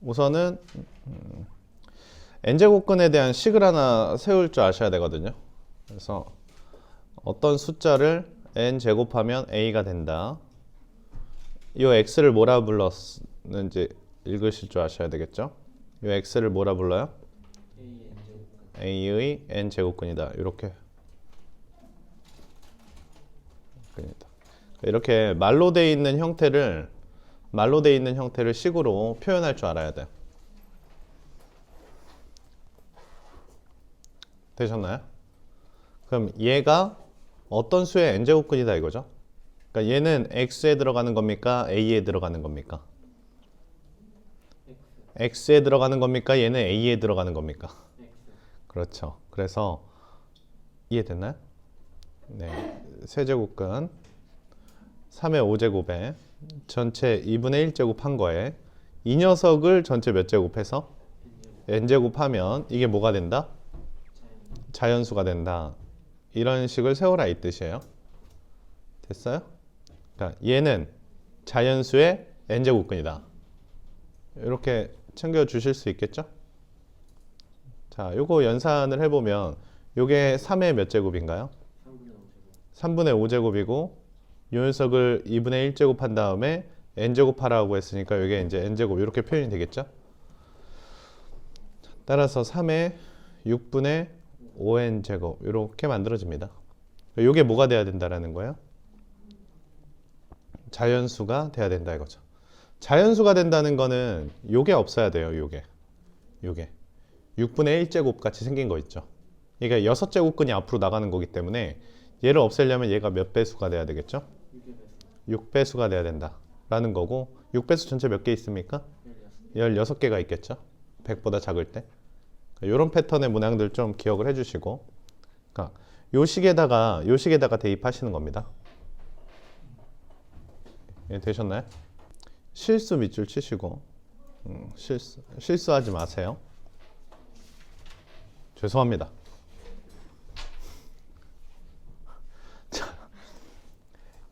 우선은 n제곱근에 대한 식을 하나 세울 줄 아셔야 되거든요. 그래서 어떤 숫자를 n 제곱하면 a가 된다. 이 x를 뭐라 불렀는지 읽으실 줄 아셔야 되겠죠. 이 x를 뭐라 불러요? a의 n 제곱근이다. 이렇게 말로 돼 있는 형태를 식으로 표현할 줄 알아야 돼요. 되셨나요? 그럼 얘가 어떤 수의 n제곱근이다 이거죠. 그러니까 얘는 x에 들어가는 겁니까? a에 들어가는 겁니까? x에 들어가는 겁니까? 얘는 a에 들어가는 겁니까? 그렇죠. 그래서 이해됐나요? 네. 세제곱근 3의 5제곱에 전체 2분의 1제곱 한 거에 이 녀석을 전체 몇 제곱해서 n제곱하면 이게 뭐가 된다? 자연수가 된다. 이런 식을 세워라 이 뜻이에요. 됐어요? 그러니까 얘는 자연수의 n제곱근이다. 이렇게 챙겨주실 수 있겠죠? 자, 요거 연산을 해보면 요게 3의 몇 제곱인가요? 3분의 5제곱이고 요 녀석을 2분의 1제곱 한 다음에 n제곱하라고 했으니까 이게 이제 n제곱 이렇게 표현이 되겠죠? 따라서 3의 6분의 5n제곱 이렇게 만들어집니다. 이게 뭐가 돼야 된다라는 거예요? 자연수가 돼야 된다 이거죠. 자연수가 된다는 거는 요게 없어야 돼요. 요게 6분의 1제곱 같이 생긴 거 있죠. 이게 6제곱근이 앞으로 나가는 거기 때문에 얘를 없애려면 얘가 몇 배수가 돼야 되겠죠? 6배수가 돼야 된다 라는 거고, 6배수 전체 몇 개 있습니까? 16개가 있겠죠? 100보다 작을 때. 이런 패턴의 문항들 좀 기억을 해주시고, 그러니까 요 식에다가 대입하시는 겁니다. 예, 되셨나요? 실수 밑줄 치시고, 실수하지 마세요. 죄송합니다. 자,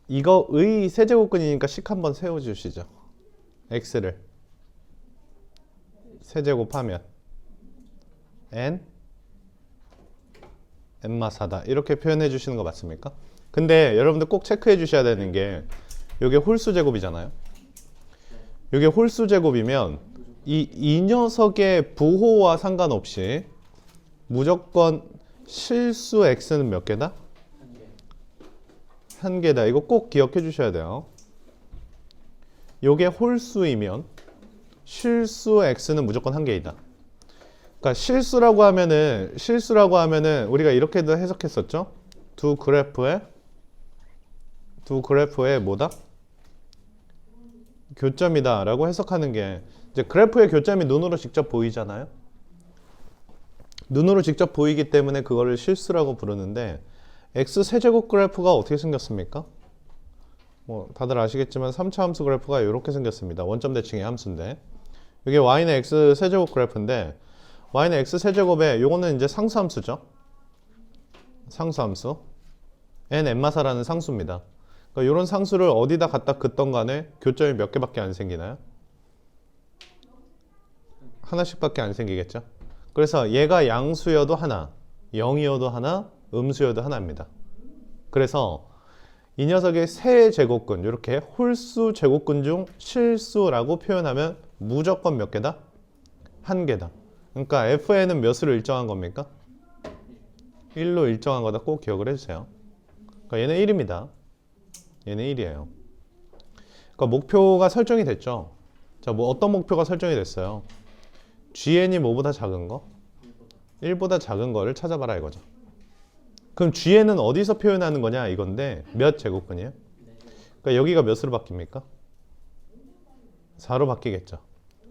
이거 의 세제곱근이니까 식 한번 세워주시죠. x를 세제곱하면 n마사다 이렇게 표현해 주시는 거 맞습니까? 근데 여러분들 꼭 체크해 주셔야 되는 게 이게 홀수 제곱이잖아요. 이게 홀수 제곱이면 이 녀석의 부호와 상관없이 무조건 실수 x는 몇 개다? 한 개다. 이거 꼭 기억해 주셔야 돼요. 이게 홀수이면 실수 x는 무조건 한 개이다. 그러니까 실수라고 하면은 우리가 이렇게도 해석했었죠. 두 그래프의 뭐다? 교점이다 라고 해석하는 게, 이제 그래프의 교점이 눈으로 직접 보이잖아요. 눈으로 직접 보이기 때문에 그거를 실수라고 부르는데, x 세제곱 그래프가 어떻게 생겼습니까? 뭐 다들 아시겠지만 3차 함수 그래프가 이렇게 생겼습니다. 원점 대칭의 함수인데, 이게 y는 x 세제곱 그래프인데, y는 x 세제곱에 요거는 이제 상수함수죠. 상수함수 n n마사라는 상수입니다. 그러니까 이런 상수를 어디다 갖다 긋던 간에 교점이 몇 개밖에 안 생기나요? 하나씩밖에 안 생기겠죠. 그래서 얘가 양수여도 하나, 0이어도 하나, 음수여도 하나입니다. 그래서 이 녀석의 세 제곱근, 이렇게 홀수 제곱근 중 실수라고 표현하면 무조건 몇 개다? 한 개다. 그러니까 fn은 몇으로 일정한 겁니까? 1로 일정한 거다. 꼭 기억을 해주세요. 그러니까 얘는 1입니다. 얘는 1이에요. 그러니까 목표가 설정이 됐죠. 자, 뭐 어떤 목표가 설정이 됐어요? GN이 뭐보다 작은 거? 1보다 작은 거를 찾아봐라 이거죠. 그럼 GN은 어디서 표현하는 거냐 이건데, 몇 제곱근이에요? 그러니까 여기가 몇으로 바뀝니까? 4로 바뀌겠죠.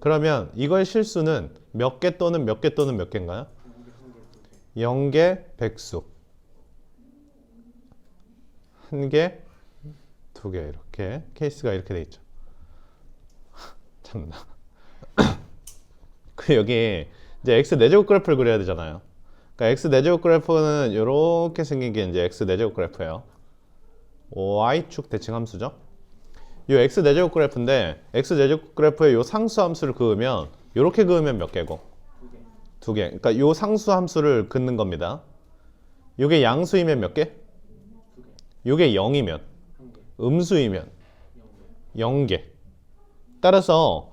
그러면 이거의 실수는 몇 개 또는 몇 개 또는 몇 개인가요? 0개, 백수. 1개, 2개 이렇게 케이스가 이렇게 돼 있죠. 참나. 그 여기 이제 x 4제곱 그래프를 그려야 되잖아요. 그러니까 x 4제곱 그래프는 이렇게 생긴 게 이제 x 4제곱 그래프예요. y축 대칭 함수죠. 요 x 4제곱 그래프인데 x 4제곱 그래프에 요 상수 함수를 그으면 요렇게 그으면 몇 개고? 두 개. 그러니까 요 상수 함수를 긋는 겁니다. 요게 양수이면 몇 개? 요게 0이면 음수이면 0개. 따라서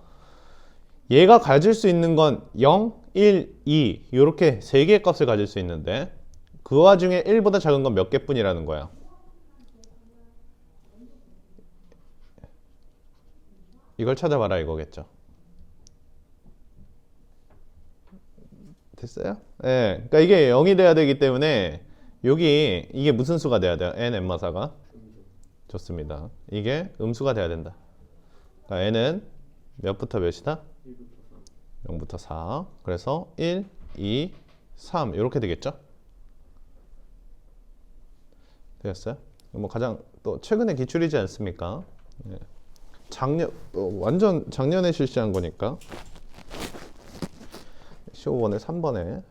얘가 가질 수 있는 건 0, 1, 2 요렇게 3개의 값을 가질 수 있는데 그 와중에 1보다 작은 건 몇 개뿐이라는 거야. 이걸 찾아봐라 이거겠죠. 됐어요? 네, 그러니까 이게 0이 돼야 되기 때문에 여기 이게 무슨 수가 돼야 돼요? n 엠마사가 좋습니다. 이게 음수가 돼야 된다. 그러니까 n은 몇부터 몇이다? 0부터 4. 그래서 1, 2, 3 이렇게 되겠죠? 되겠어요? 뭐 가장 또 최근에 기출이지 않습니까? 네. 완전 작년에 실시한 거니까 15번에 3번에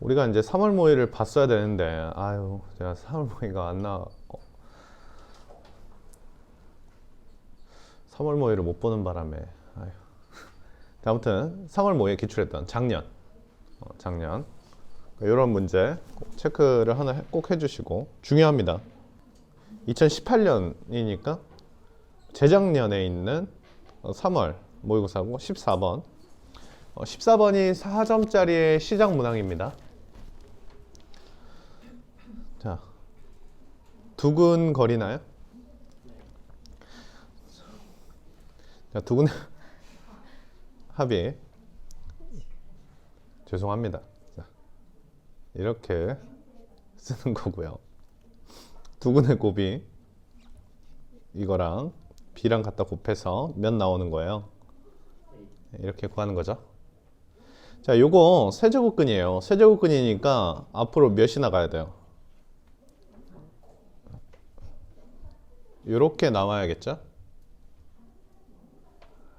우리가 이제 3월 모의를 봤어야 되는데 아유 제가 3월 모의가 안 나와 3월 모의를 못 보는 바람에 아유. 아무튼 3월 모의에 기출했던 작년 이런 문제 꼭 체크를 하나 꼭 해주시고 중요합니다. 2018년이니까 재작년에 있는 3월 모의고사고 14번 14번이 4점짜리의 시작 문항입니다. 자, 두근거리나요? 자, 두근 합의 죄송합니다. 자, 이렇게 쓰는 거고요. 두근의 곱이 이거랑 b랑 갖다 곱해서 몇 나오는 거예요? 이렇게 구하는 거죠. 자, 요거 세제곱근이에요. 세제곱근이니까 앞으로 몇이 나가야 돼요? 요렇게 나와야겠죠?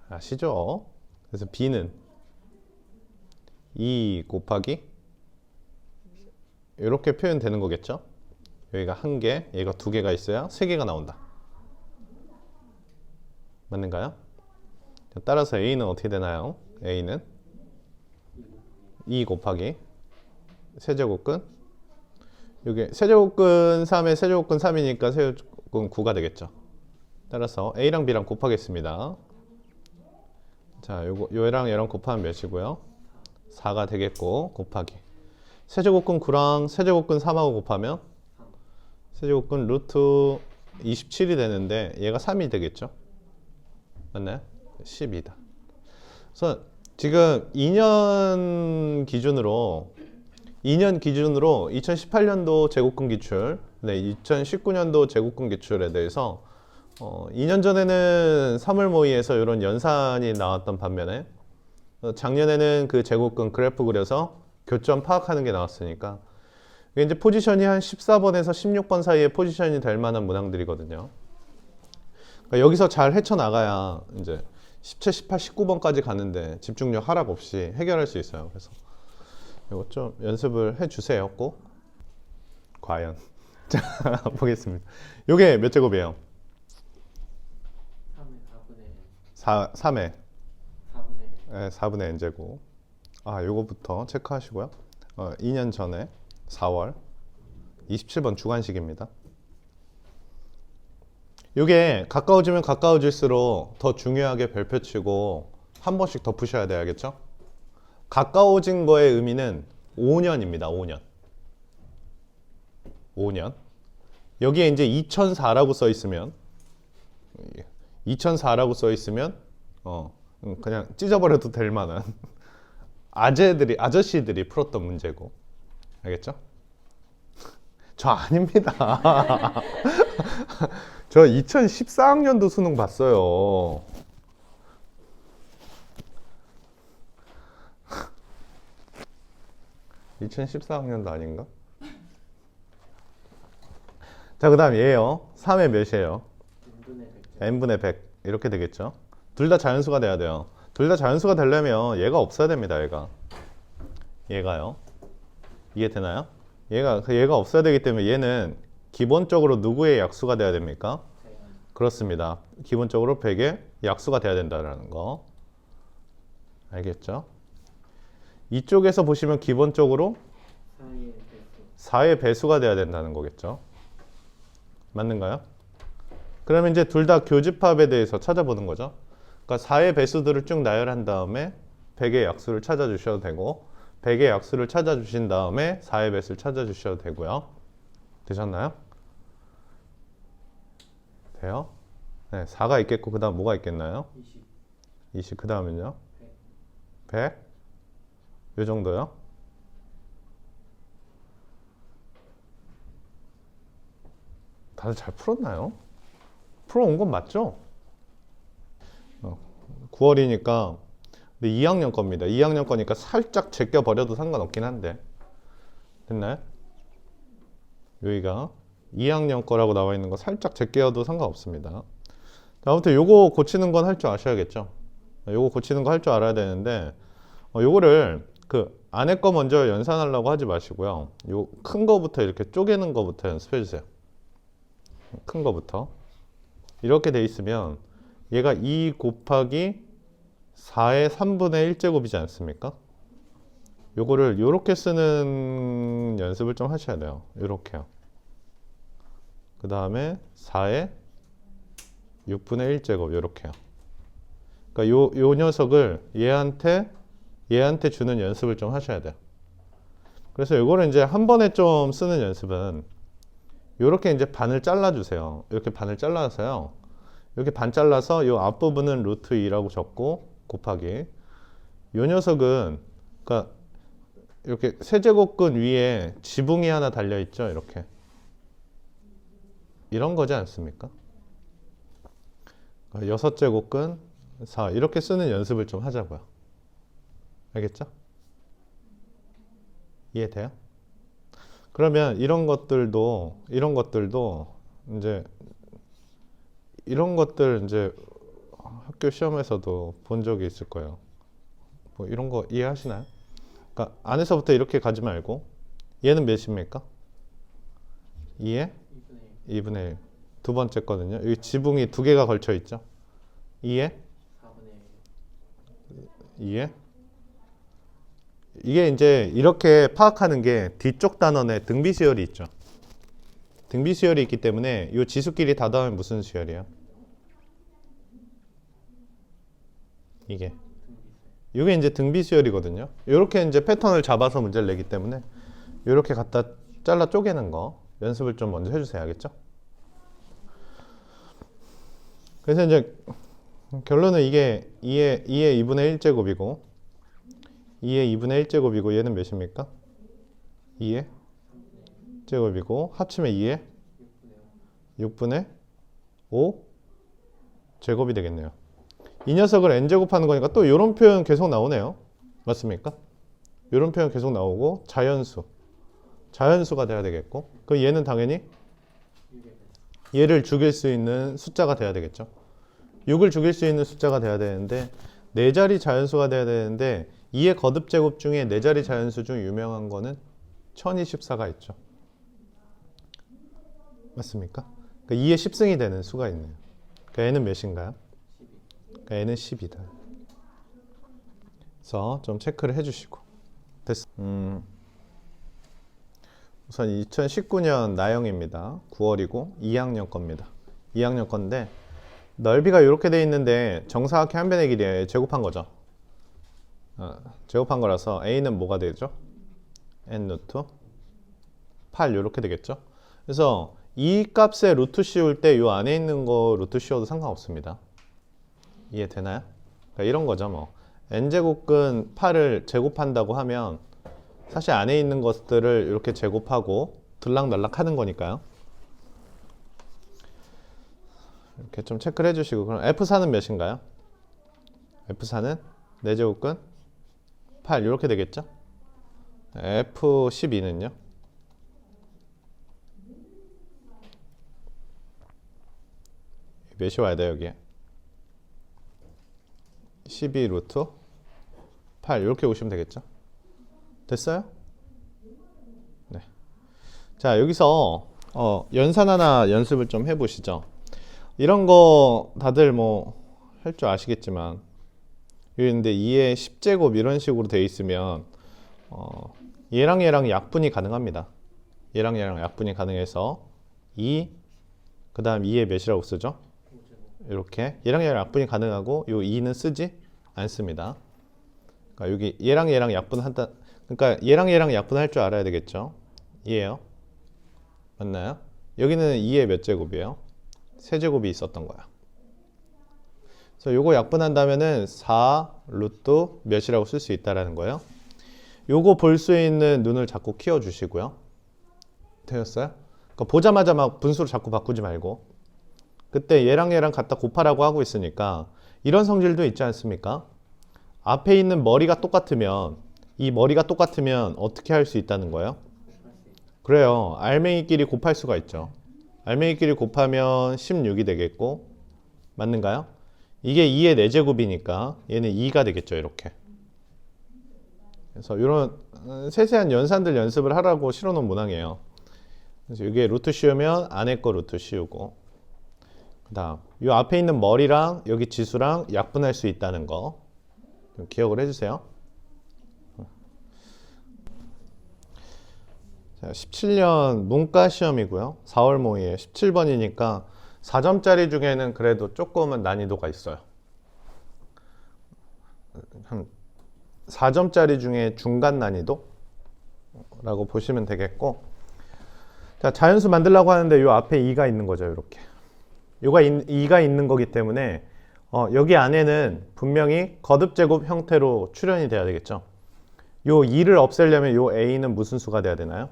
아시죠? 그래서 b는 2 곱하기 요렇게 표현되는 거겠죠? 여기가 1개, 얘가 2개가 있어야 3개가 나온다. 맞는가요? 따라서 a는 어떻게 되나요? a는 2 곱하기 세제곱근 이게 세제곱근 3에 세제곱근 3이니까 세제곱근 9가 되겠죠. 따라서 a랑 b랑 곱하겠습니다. 자, 요랑 얘랑 곱하면 몇이고요? 4가 되겠고 곱하기 세제곱근 9랑 세제곱근 3하고 곱하면 세제곱근 루트 27이 되는데 얘가 3이 되겠죠? 맞나요? 12다. 그래서 지금 2년 기준으로 2018년도 제곱근 기출, 2019년도 제곱근 기출에 대해서 2년 전에는 3월 모의에서 이런 연산이 나왔던 반면에 작년에는 그 제곱근 그래프 그려서 교점 파악하는 게 나왔으니까 이게 이제 포지션이 한 14번에서 16번 사이에 포지션이 될 만한 문항들이거든요. 그러니까 여기서 잘 헤쳐나가야 이제 17, 18, 19번까지 가는데 집중력 하락 없이 해결할 수 있어요. 그래서 이거 좀 연습을 해주세요. 꼭. 과연. 자, 보겠습니다. 요게 몇 제곱이에요? 3의 4분의 n제곱. 요거부터 체크하시고요. 2년 전에 4월 27번 주관식입니다. 이게 가까워지면 가까워질수록 더 중요하게 별표치고 한 번씩 더 푸셔야 돼야겠죠? 가까워진 거의 의미는 5년입니다. 5년. 여기에 이제 2004라고 써 있으면 2004라고 써 있으면 그냥 찢어버려도 될 만한 아저씨들이 풀었던 문제고. 알겠죠? 저 아닙니다. 저 2014학년도 수능 봤어요. (2014학년도) 아닌가? 자, 그 다음 얘예요. 3의 몇이에요? n분의 100 이렇게 되겠죠. 둘 다 자연수가 돼야 돼요. 둘 다 자연수가 되려면 얘가 없어야 됩니다. 얘가요. 이해되나요? 얘가 없어야 되기 때문에 얘는 기본적으로 누구의 약수가 돼야 됩니까? 그렇습니다. 기본적으로 100의 약수가 돼야 된다는 거. 알겠죠? 이쪽에서 보시면 기본적으로 4의 배수가 돼야 된다는 거겠죠? 맞는가요? 그러면 이제 둘 다 교집합에 대해서 찾아보는 거죠. 그러니까 4의 배수들을 쭉 나열한 다음에 100의 약수를 찾아주셔도 되고 100의 약수를 찾아주신 다음에 4의 배수를 찾아주셔도 되고요. 되셨나요? 돼요? 네, 4가 있겠고 그 다음 뭐가 있겠나요? 20. 그 다음은요? 100. 요 정도요? 다들 잘 풀었나요? 풀어온 건 맞죠? 9월이니까 근데 2학년 겁니다. 2학년 거니까 살짝 제껴버려도 상관없긴 한데 됐나요? 여기가 2학년 거라고 나와 있는 거 살짝 제껴도 상관없습니다. 아무튼 요거 고치는 건 할 줄 아셔야겠죠? 요거 고치는 거 할 줄 알아야 되는데 요거를 그 안에 거 먼저 연산하려고 하지 마시고요. 요 큰 거부터 이렇게 쪼개는 거부터 연습해 주세요. 큰 거부터 이렇게 돼 있으면 얘가 2 곱하기 4의 3분의 1제곱이지 않습니까? 요거를 요렇게 쓰는 연습을 좀 하셔야 돼요. 요렇게요. 그 다음에 4의 6분의 1제곱 요렇게요. 그러니까 요 녀석을 얘한테 주는 연습을 좀 하셔야 돼요. 그래서 요거를 이제 한 번에 좀 쓰는 연습은 요렇게 이제 반을 잘라주세요. 이렇게 반을 잘라서요. 이렇게 반 잘라서 요 앞부분은 루트 2라고 적고 곱하기 요 녀석은 그러니까 이렇게 세제곱근 위에 지붕이 하나 달려있죠. 이렇게 이런 거지 않습니까? 6제곱근 4 이렇게 쓰는 연습을 좀 하자고요. 알겠죠? 이해돼요? 그러면 이런 것들도 이제 이런 것들 이제 학교 시험에서도 본 적이 있을 거예요. 뭐 이런 거 이해하시나요? 그러니까 안에서부터 이렇게 가지 말고 얘는 몇입니까? 2에 2분의 1. 두 번째 거든요. 여기 지붕이 두 개가 걸쳐 있죠. 2에 2에 이게 이제 이렇게 파악하는 게 뒤쪽 단원에 등비수열이 있죠. 등비수열이 있기 때문에 이 지수끼리 다 더하면 무슨 수열이에요? 이게 이제 등비수열이거든요. 이렇게 이제 패턴을 잡아서 문제를 내기 때문에 이렇게 갖다 잘라 쪼개는 거 연습을 좀 먼저 해주세요. 알겠죠? 그래서 이제 결론은 이게 2의 2분의 1제곱이고 2의 2분의 1제곱이고 얘는 몇입니까? 2의 제곱이고 합치면 2의 6분의 5 제곱이 되겠네요. 이 녀석을 n제곱하는 거니까 또 이런 표현 계속 나오네요. 맞습니까? 이런 표현 계속 나오고 자연수가 돼야 되겠고 그럼 얘는 당연히 얘를 죽일 수 있는 숫자가 돼야 되겠죠. 6을 죽일 수 있는 숫자가 돼야 되는데 4자리 자연수가 돼야 되는데 2의 거듭제곱 중에 4자리 자연수 중 유명한 거는 1024가 있죠. 맞습니까? 그러니까 2의 10승이 되는 수가 있네요. 그러니까 얘는 몇인가요? 그러니까 얘는 10이다. 그래서 좀 체크를 해주시고 됐어. 우선 2019년 나영입니다. 9월이고 2학년 겁니다. 2학년 건데 넓이가 이렇게 돼 있는데 정사각형 한 변의 길이에 제곱한 거죠. 제곱한 거라서 a는 뭐가 되죠? n 루트 8 이렇게 되겠죠. 그래서 이 값에 루트 씌울 때 이 안에 있는 거 루트 씌워도 상관없습니다. 이해되나요? 그러니까 이런 거죠. 뭐 n제곱근 8을 제곱한다고 하면 사실 안에 있는 것들을 이렇게 제곱하고 들락날락 하는 거니까요. 이렇게 좀 체크를 해주시고 그럼 F4는 몇인가요? F4는 4제곱근 8 이렇게 되겠죠? F12는요? 몇이 와야 돼요 여기에? 12 루트 8 이렇게 오시면 되겠죠? 됐어요? 네. 자 여기서 연산 하나 연습을 좀 해보시죠. 이런 거 다들 뭐 할 줄 아시겠지만 여기 근데 2의 10제곱 이런 식으로 돼 있으면 얘랑 얘랑 약분이 가능합니다. 얘랑 얘랑 약분이 가능해서 2 그 다음 2의 몇이라고 쓰죠? 이렇게 얘랑 얘랑 약분이 가능하고 요 2는 쓰지 않습니다. 그러니까 여기 얘랑 얘랑 약분한다. 그러니까 얘랑 얘랑 약분할 줄 알아야 되겠죠. 이에요. 맞나요? 여기는 2의 몇 제곱이에요? 세제곱이 있었던 거야. 그래서 요거 약분한다면은 4 루트 몇이라고 쓸 수 있다라는 거예요. 요거 볼 수 있는 눈을 자꾸 키워 주시고요. 되었어요? 그러니까 보자마자 막 분수로 자꾸 바꾸지 말고 그때 얘랑 얘랑 갖다 곱하라고 하고 있으니까 이런 성질도 있지 않습니까? 앞에 있는 머리가 똑같으면 이 머리가 똑같으면 어떻게 할 수 있다는 거예요? 그래요. 알맹이끼리 곱할 수가 있죠. 알맹이끼리 곱하면 16이 되겠고 맞는가요? 이게 2의 4제곱이니까 얘는 2가 되겠죠. 이렇게. 그래서 이런 세세한 연산들 연습을 하라고 실어놓은 문항이에요. 그래서 이게 루트 씌우면 안에 거 루트 씌우고 그 다음 이 앞에 있는 머리랑 여기 지수랑 약분할 수 있다는 거 좀 기억을 해주세요. 자, 17년 문과 시험이고요. 4월 모의에 17번이니까 4점짜리 중에는 그래도 조금은 난이도가 있어요. 한 4점짜리 중에 중간 난이도? 라고 보시면 되겠고 자, 자연수 만들려고 하는데 요 앞에 2가 있는 거죠. 이렇게. 요가 2가 있는 거기 때문에 여기 안에는 분명히 거듭제곱 형태로 출현이 돼야 되겠죠. 요 2를 없애려면 요 a는 무슨 수가 돼야 되나요?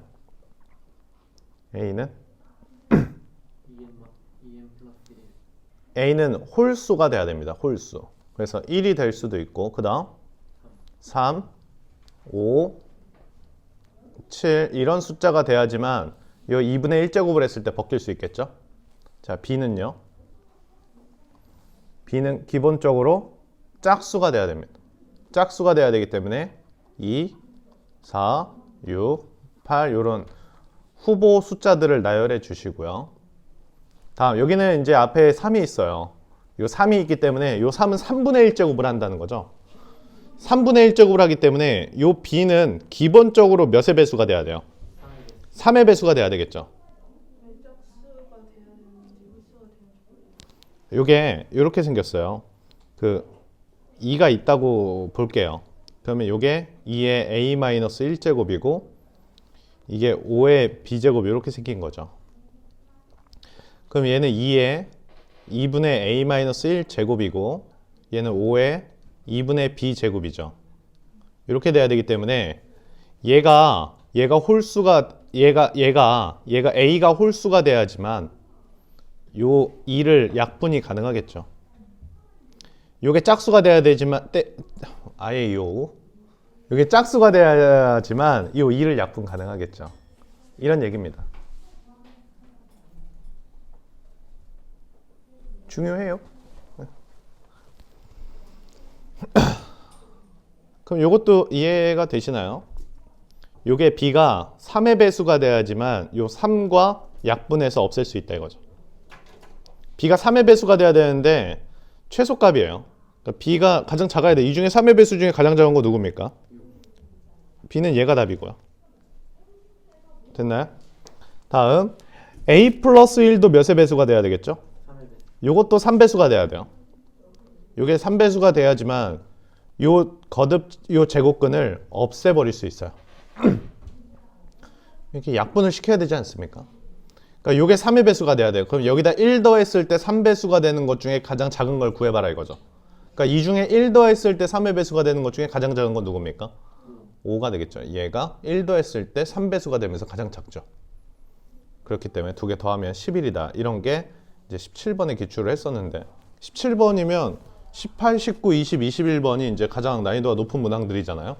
a는? a는 홀수가 돼야 됩니다. 홀수. 그래서 1이 될 수도 있고 그 다음 3, 5, 7 이런 숫자가 돼야지만 이 2분의 1제곱을 했을 때 벗길 수 있겠죠. 자, b는요. b는 기본적으로 짝수가 돼야 됩니다. 짝수가 돼야 되기 때문에 2, 4, 6, 8 이런 후보 숫자들을 나열해 주시고요. 다음 여기는 이제 앞에 3이 있어요. 이 3이 있기 때문에 이 3은 3분의 1제곱을 한다는 거죠. 3분의 1제곱을 하기 때문에 이 b는 기본적으로 몇의 배수가 돼야 돼요? 3의 배수가 돼야 되겠죠. 요게 이렇게 생겼어요. 그 2가 있다고 볼게요. 그러면 요게 2의 a-1제곱이고 이게 5의 b제곱 이렇게 생긴 거죠. 그럼 얘는 2의 2분의 a-1제곱이고 얘는 5의 2분의 b제곱이죠. 이렇게 돼야 되기 때문에 얘가 홀수가 얘가 a가 홀수가 돼야지만 요 2를 약분이 가능하겠죠. 요게 짝수가 돼야 되지만 아예 요게 짝수가 돼야지만 요 2를 약분 가능하겠죠. 이런 얘기입니다. 중요해요. 그럼 요것도 이해가 되시나요? 요게 b가 3의 배수가 돼야지만 요 3과 약분해서 없앨 수 있다 이거죠. b가 3의 배수가 돼야 되는데 최소값이에요. 그러니까 b가 가장 작아야 돼. 이 중에 3의 배수 중에 가장 작은 거 누굽니까? b는 얘가 답이고요. 됐나요? 다음 a 플러스 1도 몇의 배수가 돼야 되겠죠? 요것도 3배수가 돼야 돼요. 요게 3배수가 돼야지만 요 제곱근을 없애버릴 수 있어요. 이렇게 약분을 시켜야 되지 않습니까? 그러니까 요게 3의 배수가 돼야 돼요. 그럼 여기다 1 더했을 때 3배수가 되는 것 중에 가장 작은 걸 구해봐라 이거죠. 그러니까 이 중에 1 더했을 때 3의 배수가 되는 것 중에 가장 작은 건 누굽니까? 5가 되겠죠. 얘가 1 더했을 때 3배수가 되면서 가장 작죠. 그렇기 때문에 두 개 더하면 11이다. 이런 게 이제 17번에 기출을 했었는데 17번이면 18, 19, 20, 21번이 이제 가장 난이도가 높은 문항들이잖아요.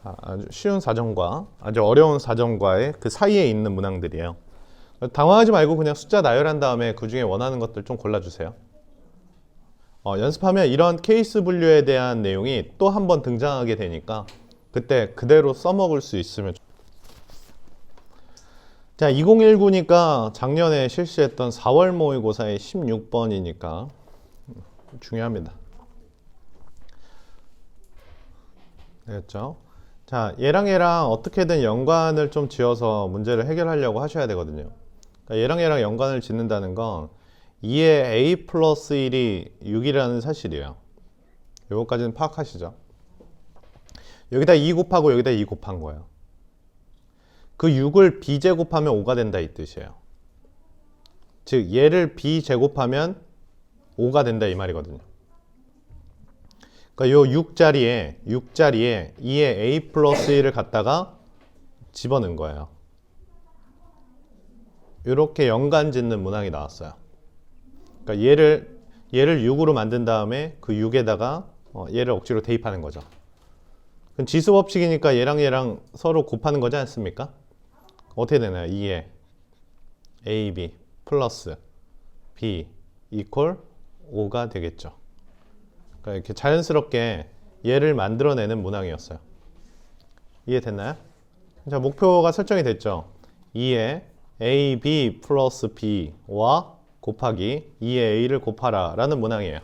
아주 쉬운 사정과 아주 어려운 사정과의 그 사이에 있는 문항들이에요. 당황하지 말고 그냥 숫자 나열한 다음에 그 중에 원하는 것들 좀 골라주세요. 연습하면 이런 케이스 분류에 대한 내용이 또 한 번 등장하게 되니까 그때 그대로 써먹을 수 있으면 자, 2019니까 작년에 실시했던 4월 모의고사의 16번이니까 중요합니다. 됐죠? 자, 얘랑 어떻게든 연관을 좀 지어서 문제를 해결하려고 하셔야 되거든요. 그러니까 얘랑 연관을 짓는다는 건 2의 a 플러스 1이 6이라는 사실이에요. 요거까지는 파악하시죠? 여기다 2 곱하고 여기다 2 곱한 거예요. 그 6을 b제곱하면 5가 된다 이 뜻이에요. 즉 얘를 b제곱하면 5가 된다 이 말이거든요. 그러니까 요 6자리에 2의 a 플러스 1을 갖다가 집어넣은 거예요. 이렇게 연관 짓는 문항이 나왔어요. 그러니까 얘를 6으로 만든 다음에 그 6에다가 얘를 억지로 대입하는 거죠. 그럼 지수 법칙이니까 얘랑 서로 곱하는 거지 않습니까? 어떻게 되나요? 2에 AB 플러스 B 이퀄 5가 되겠죠. 그러니까 이렇게 자연스럽게 얘를 만들어내는 문항이었어요. 이해됐나요? 자, 목표가 설정이 됐죠. 2에 AB 플러스 B와 곱하기 2의 A를 곱하라 라는 문항이에요.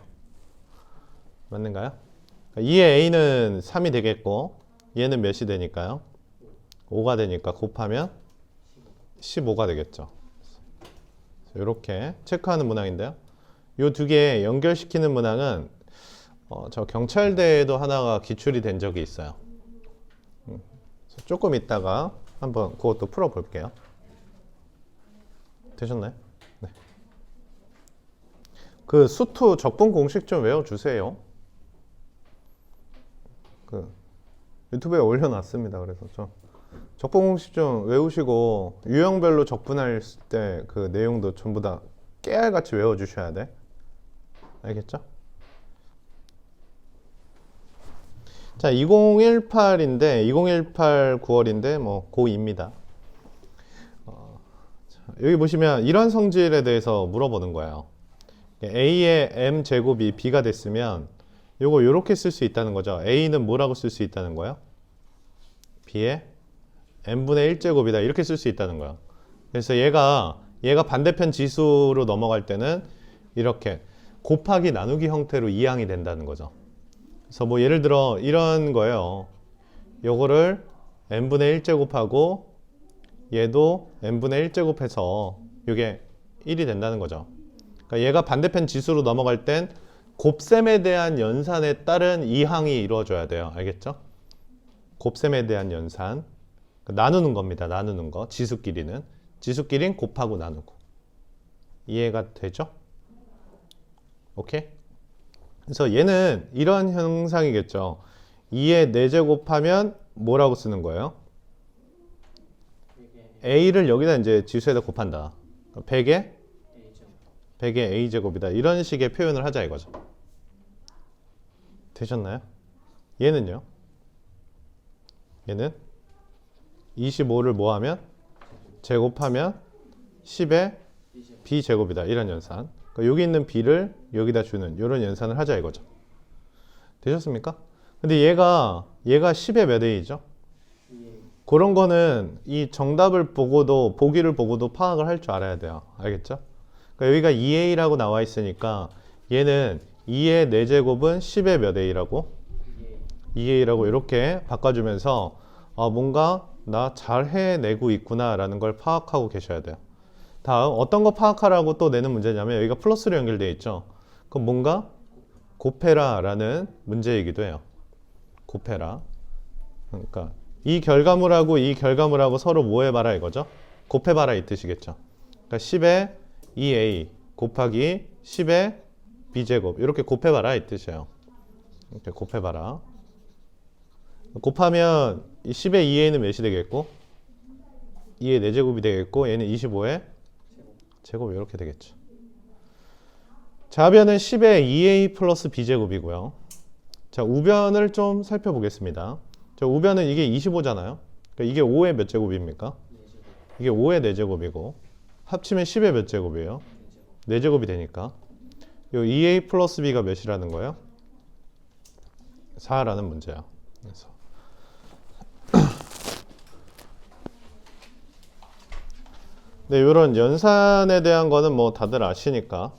맞는가요? 2의 A는 3이 되겠고 얘는 몇이 되니까요? 5가 되니까 곱하면 15가 되겠죠. 이렇게 체크하는 문항인데요. 이 두 개 연결시키는 문항은 저 경찰대에도 하나가 기출이 된 적이 있어요. 조금 있다가 한번 그것도 풀어볼게요. 되셨나요? 네. 그 수투 적분 공식 좀 외워주세요. 그 유튜브에 올려놨습니다. 그래서 좀 적분 공식 좀 외우시고 유형별로 적분할 때 그 내용도 전부 다 깨알같이 외워주셔야 돼. 알겠죠? 자, 2018인데 2018 9월인데 뭐 고2입니다. 여기 보시면 이런 성질에 대해서 물어보는 거예요. A의 m제곱이 B가 됐으면 요거 요렇게 쓸 수 있다는 거죠. A는 뭐라고 쓸 수 있다는 거예요? B의 n분의 1제곱이다 이렇게 쓸 수 있다는 거예요. 그래서 얘가 반대편 지수로 넘어갈 때는 이렇게 곱하기 나누기 형태로 이항이 된다는 거죠. 그래서 뭐 예를 들어 이런 거예요. 요거를 n분의 1제곱하고 얘도 n분의 1제곱해서 이게 1이 된다는 거죠. 그러니까 얘가 반대편 지수로 넘어갈 땐 곱셈에 대한 연산에 따른 이항이 이루어져야 돼요. 알겠죠? 곱셈에 대한 연산. 나누는 겁니다. 나누는 거. 지수끼리는 곱하고 나누고. 이해가 되죠? 오케이? 그래서 얘는 이런 형상이겠죠. 2의 4제곱하면 뭐라고 쓰는 거예요? A를 여기다 이제 지수에다 곱한다. 100의 A제곱이다. 이런 식의 표현을 하자 이거죠. 되셨나요? 얘는요? 얘는 25를 뭐 하면? 제곱하면 10의 B제곱이다. 이런 연산. 그러니까 여기 있는 B를 여기다 주는 이런 연산을 하자 이거죠. 되셨습니까? 근데 얘가 10의 몇 A죠? 그런 거는 이 정답을 보고도 보기를 보고도 파악을 할 줄 알아야 돼요. 알겠죠? 그러니까 여기가 2A라고 나와 있으니까 얘는 2의 4제곱은 10의 몇 A라고? 2A라고 이렇게 바꿔주면서 뭔가 나 잘 해내고 있구나 라는 걸 파악하고 계셔야 돼요. 다음 어떤 거 파악하라고 또 내는 문제냐면 여기가 플러스로 연결되어 있죠. 그럼 뭔가 곱해라 라는 문제이기도 해요. 곱해라. 그러니까 이 결과물하고 이 결과물하고 서로 뭐 해봐라 이거죠? 곱해봐라 이 뜻이겠죠. 그러니까 10의 2a 곱하기 10의 b제곱 이렇게 곱해봐라 이 뜻이에요. 이렇게 곱해봐라. 곱하면 이 10의 2a는 몇이 되겠고 2의 4제곱이 되겠고 얘는 25의 제곱 이렇게 되겠죠. 좌변은 10의 2a 플러스 b제곱이고요. 자, 우변을 좀 살펴보겠습니다. 자, 우변은 이게 25잖아요. 그러니까 이게 5의 몇 제곱입니까? 이게 5의 4제곱이고 합치면 10의 몇 제곱이에요? 4제곱이 되니까 이 2a 플러스 b가 몇이라는 거예요? 4라는 문제야. 그래서 네, 이런 연산에 대한 거는 뭐 다들 아시니까.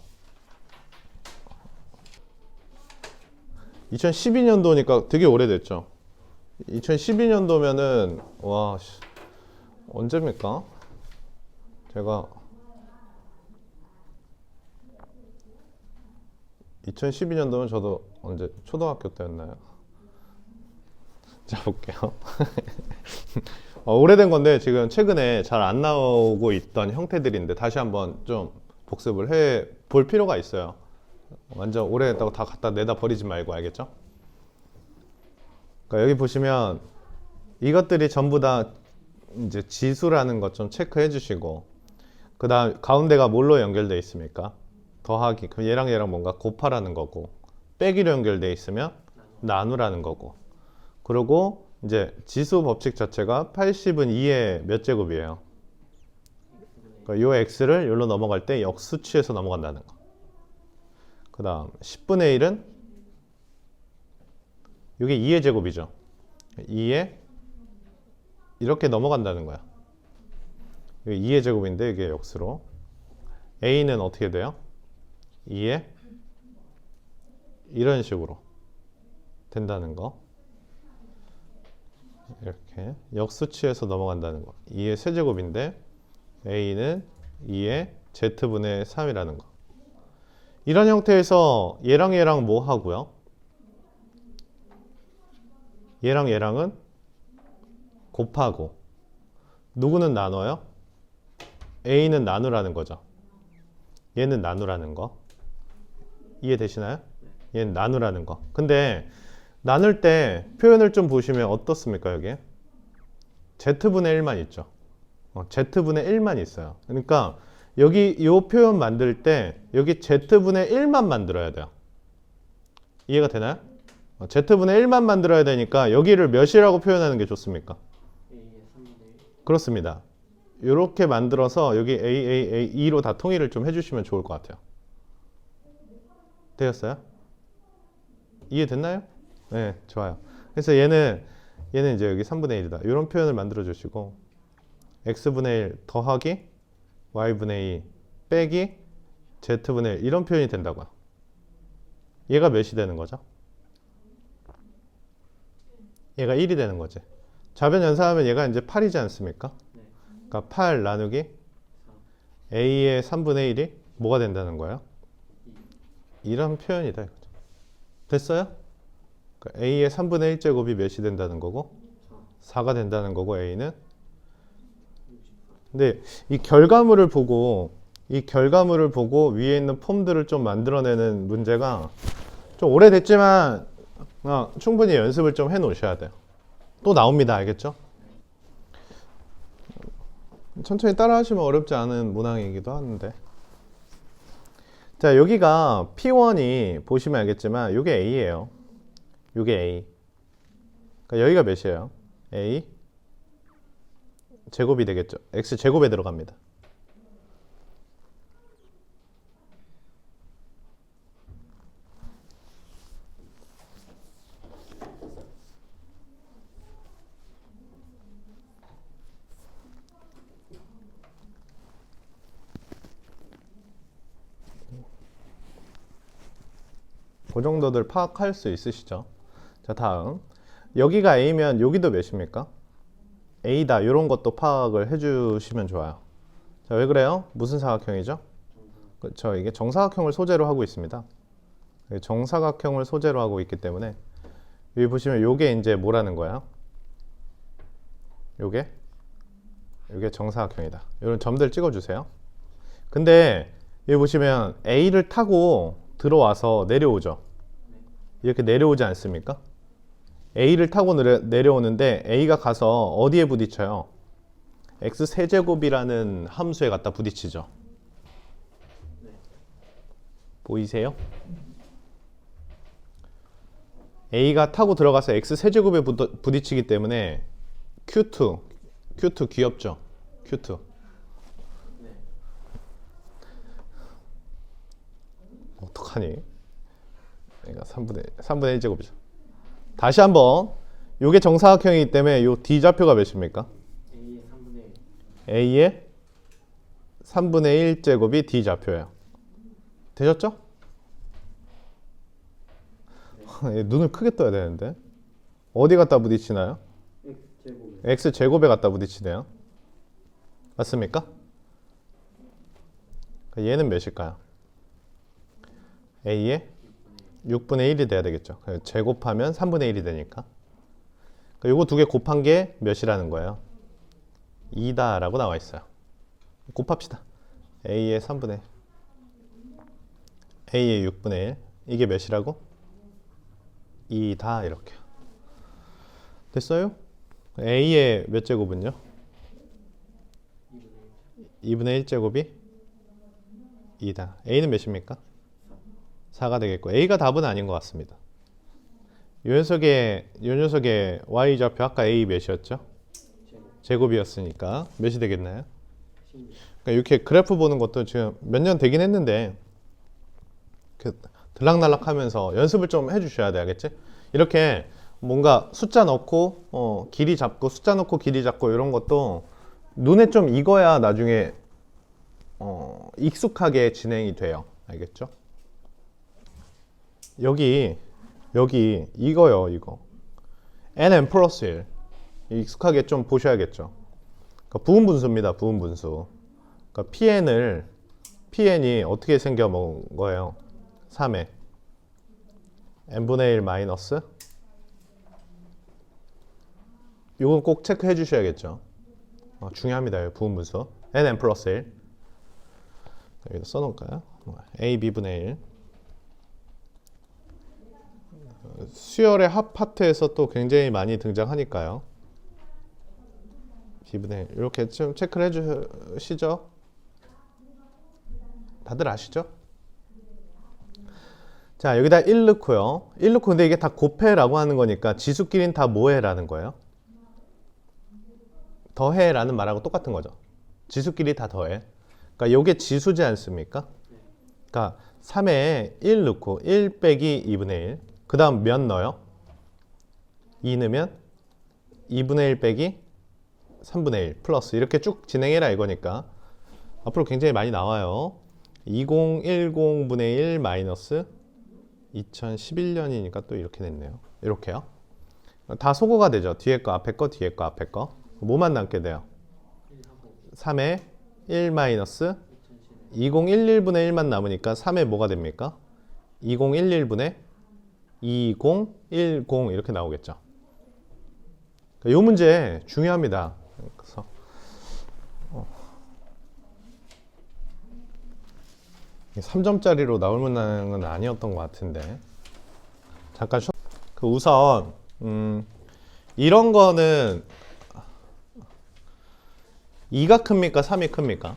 2012년도니까 되게 오래됐죠. 2012년도면은 와 언제입니까? 제가 2012년도면 저도 언제 초등학교 때였나요? 자 볼게요. 오래된 건데 지금 최근에 잘 안 나오고 있던 형태들인데 다시 한번 좀 복습을 해 볼 필요가 있어요. 완전 오래됐다고 다 갖다 내다 버리지 말고, 알겠죠? 그러니까 여기 보시면 이것들이 전부 다 이제 지수라는 것 좀 체크해 주시고, 그 다음 가운데가 뭘로 연결되어 있습니까? 더하기. 그럼 얘랑 얘랑 뭔가 곱하라는 거고, 빼기로 연결되어 있으면 나누라는 거고, 그리고 이제 지수 법칙 자체가 80은 2의 몇 제곱이에요? 그러니까 요 x를 여기로 넘어갈 때 역수치에서 넘어간다는 거. 그 다음 10분의 1은 이게 2의 제곱이죠. 2에 이렇게 넘어간다는 거야. 이게 2의 제곱인데 이게 역수로. a는 어떻게 돼요? 2에 이런 식으로 된다는 거. 이렇게 역수치에서 넘어간다는 거. 2의 세제곱인데 a는 2의 z분의 3이라는 거. 이런 형태에서 얘랑 얘랑 뭐 하고요? 얘랑 얘랑은 곱하고, 누구는 나눠요? a는 나누라는 거죠. 얘는 나누라는 거. 이해되시나요? 얘는 나누라는 거. 근데 나눌 때 표현을 좀 보시면 어떻습니까? 여기 z분의 1만 있죠. z분의 1만 있어요. 그러니까 여기 이 표현 만들 때 여기 z분의 1만 만들어야 돼요. 이해가 되나요? z분의 1만 만들어야 되니까 여기를 몇이라고 표현하는 게 좋습니까? 그렇습니다. 이렇게 만들어서 여기 a, 2로 다 통일을 좀 해주시면 좋을 것 같아요. 되었어요? 이해됐나요? 네, 좋아요. 그래서 얘는 이제 여기 3분의 1이다. 이런 표현을 만들어 주시고, x분의 1 더하기 y분의 2 빼기 z분의 1 이런 표현이 된다고요. 얘가 몇이 되는 거죠? 얘가 1이 되는 거지. 좌변 연산하면 얘가 이제 8이지 않습니까? 그러니까 8 나누기 a의 3분의 1이 뭐가 된다는 거예요? 이런 표현이다 이거죠. 됐어요? 그러니까 a의 3분의 1제곱이 몇이 된다는 거고 4가 된다는 거고 a는. 근데 이 결과물을 보고 위에 있는 폼들을 좀 만들어내는 문제가 좀 오래됐지만 충분히 연습을 좀 해 놓으셔야 돼요. 또 나옵니다. 알겠죠? 천천히 따라 하시면 어렵지 않은 문항이기도 하는데. 자, 여기가 P1이 보시면 알겠지만 이게 A예요. 이게 A. 그러니까 여기가 몇이에요? A 제곱이 되겠죠. X 제곱에 들어갑니다. 그 정도들 파악할 수 있으시죠? 자, 다음 여기가 A면 여기도 몇입니까? A다. 이런 것도 파악을 해주시면 좋아요. 자, 왜 그래요? 무슨 사각형이죠? 그렇죠. 이게 정사각형을 소재로 하고 있습니다. 정사각형을 소재로 하고 있기 때문에 여기 보시면 요게 이제 뭐라는 거야? 요게 정사각형이다. 이런 점들 찍어주세요. 근데 여기 보시면 A를 타고 들어와서 내려오죠. 이렇게 내려오지 않습니까? A를 타고 내려오는데 A가 가서 어디에 부딪혀요? x세제곱이라는 함수에 갖다 부딪히죠. 보이세요? A가 타고 들어가서 x세제곱에 부딪히기 때문에 Q2 귀엽죠? Q2 어떡하니? 얘가 3분의 1제곱이죠. 다시 한번 요게 정사각형이기 때문에 요 D좌표가 몇입니까? A의 3분의 1. A의 3분의 1제곱이 D좌표예요. 되셨죠? 눈을 크게 떠야 되는데. 어디 갖다 부딪히나요? X제곱에 갖다 부딪히네요. 맞습니까? 얘는 몇일까요? A의 6분의 1이 돼야 되겠죠. 제곱하면 3분의 1이 되니까. 요거 두 개 곱한 게 몇이라는 거예요? 2다 라고 나와 있어요. 곱합시다. A의 3분의 1, A의 6분의 1, 이게 몇이라고? 2다 이렇게. 됐어요? A의 몇 제곱은요? 2분의 1제곱이 2다. A는 몇입니까? 4가 되겠고, A가 답은 아닌 것 같습니다. 요 녀석의 Y좌표 아까 A 몇이었죠? 제곱이었으니까 몇이 되겠나요? 그러니까 이렇게 그래프 보는 것도 지금 몇 년 되긴 했는데 들락날락 하면서 연습을 좀 해주셔야 돼, 알겠지? 이렇게 뭔가 숫자 넣고 길이 잡고 숫자 넣고 길이 잡고 이런 것도 눈에 좀 익어야 나중에 익숙하게 진행이 돼요. 알겠죠? 여기 이거요, 이거 nn 플러스 1 익숙하게 좀 보셔야겠죠. 그러니까 부분분수입니다. 부분분수. 그러니까 PN이 어떻게 생겨먹은 거예요? 3에 n분의 1 마이너스, 이건 꼭 체크해 주셔야겠죠. 중요합니다. 이 부분분수 nn 플러스 1 여기다 써놓을까요? a b분의 1. 수열의 합 파트에서 또 굉장히 많이 등장하니까요. b분의 1 이렇게 좀 체크를 해주시죠. 다들 아시죠? 자, 여기다 1 넣고요. 1 넣고, 근데 이게 다 곱해라고 하는 거니까 지수끼리는 다 뭐해라는 거예요? 더해라는 말하고 똑같은 거죠. 지수끼리 다 더해. 그러니까 이게 지수지 않습니까? 그러니까 3에 1 넣고 1 빼기 2분의 1. 그 다음 몇 넣어요? 2 넣으면 2분의 1 빼기 3분의 1 플러스 이렇게 쭉 진행해라 이거니까 앞으로 굉장히 많이 나와요. 2010분의 1 마이너스 2011년이니까 또 이렇게 됐네요. 이렇게요. 다 소거가 되죠. 뒤에 거 앞에 거 뒤에 거 앞에 거. 뭐만 남게 돼요? 3에 1 마이너스 2011분의 1만 남으니까 3에 뭐가 됩니까? 2011분의 2010 이렇게 나오겠죠. 이 문제 중요합니다. 그래서 3점짜리로 나올 문항은 아니었던 것 같은데 잠깐 우선 이런 거는 2가 큽니까? 3이 큽니까?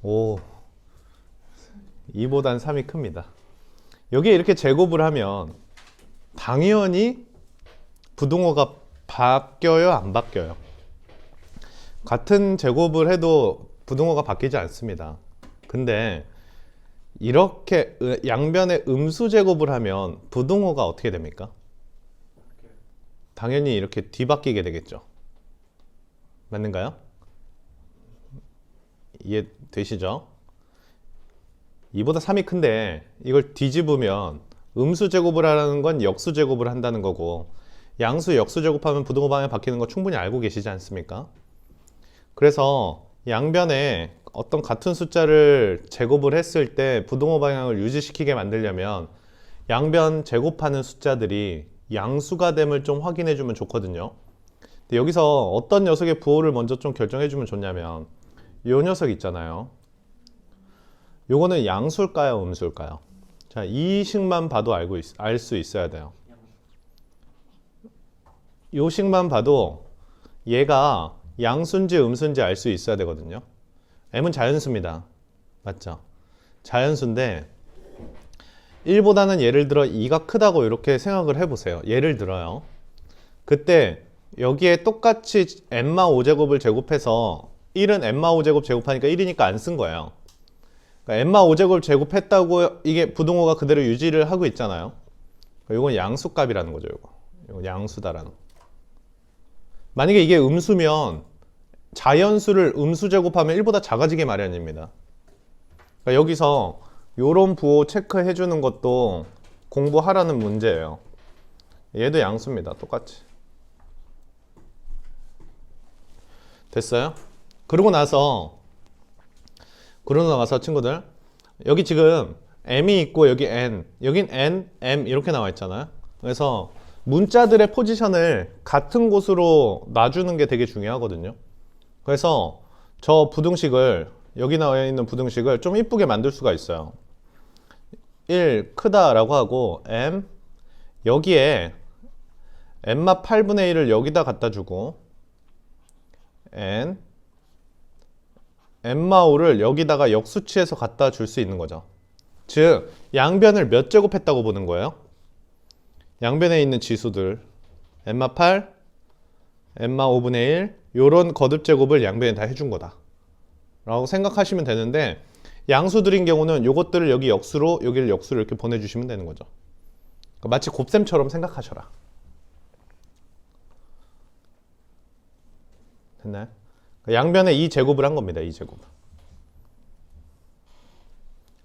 오, 2보단 3이 큽니다. 여기에 이렇게 제곱을 하면 당연히 부등호가 바뀌어요? 안 바뀌어요? 같은 제곱을 해도 부등호가 바뀌지 않습니다. 근데 이렇게 양변에 음수 제곱을 하면 부등호가 어떻게 됩니까? 당연히 이렇게 뒤바뀌게 되겠죠. 맞는가요? 이해되시죠? 2보다 3이 큰데 이걸 뒤집으면 음수 제곱을 하라는 건 역수 제곱을 한다는 거고 양수 역수 제곱하면 부등호 방향 바뀌는 거 충분히 알고 계시지 않습니까? 그래서 양변에 어떤 같은 숫자를 제곱을 했을 때 부등호 방향을 유지시키게 만들려면 양변 제곱하는 숫자들이 양수가 됨을 좀 확인해 주면 좋거든요. 근데 여기서 어떤 녀석의 부호를 먼저 좀 결정해 주면 좋냐면 요 녀석 있잖아요. 요거는 양수일까요? 음수일까요? 자, 이 식만 봐도 알 수 있어야 돼요. 요 식만 봐도 얘가 양수인지 음수인지 알 수 있어야 되거든요. m은 자연수입니다. 맞죠? 자연수인데 1보다는 예를 들어 2가 크다고 이렇게 생각을 해보세요. 예를 들어요. 그때 여기에 똑같이 n마 5제곱을 제곱해서 1은 n마 5제곱 제곱하니까 1이니까 안 쓴 거예요. 그러니까 n마 5제곱 제곱했다고 이게 부등호가 그대로 유지를 하고 있잖아요. 이건 양수값이라는 거죠. 이거 양수다라는 거. 만약에 이게 음수면 자연수를 음수 제곱하면 1보다 작아지게 마련입니다. 그러니까 여기서 요런 부호 체크해 주는 것도 공부하라는 문제예요. 얘도 양수입니다. 똑같이. 됐어요? 그러고 나서 친구들, 여기 지금 m이 있고 여기 n, 여긴 n, m 이렇게 나와 있잖아요. 그래서 문자들의 포지션을 같은 곳으로 놔주는 게 되게 중요하거든요. 그래서 저 부등식을, 여기 나와 있는 부등식을 좀 이쁘게 만들 수가 있어요. 1 크다라고 하고 m, 여기에 n마 8분의 1을 여기다 갖다 주고 n, n마 5를 여기다가 역수치해서 갖다 줄 수 있는 거죠. 즉 양변을 몇 제곱했다고 보는 거예요? 양변에 있는 지수들 n마 8, n마 5분의 1 요런 거듭 제곱을 양변에 다 해준 거다 라고 생각하시면 되는데, 양수들인 경우는 요것들을 여기 역수로, 여기를 역수로 이렇게 보내주시면 되는 거죠. 그러니까 마치 곱셈처럼 생각하셔라. 됐나요? 양변에 이 제곱을 한 겁니다. 이 제곱.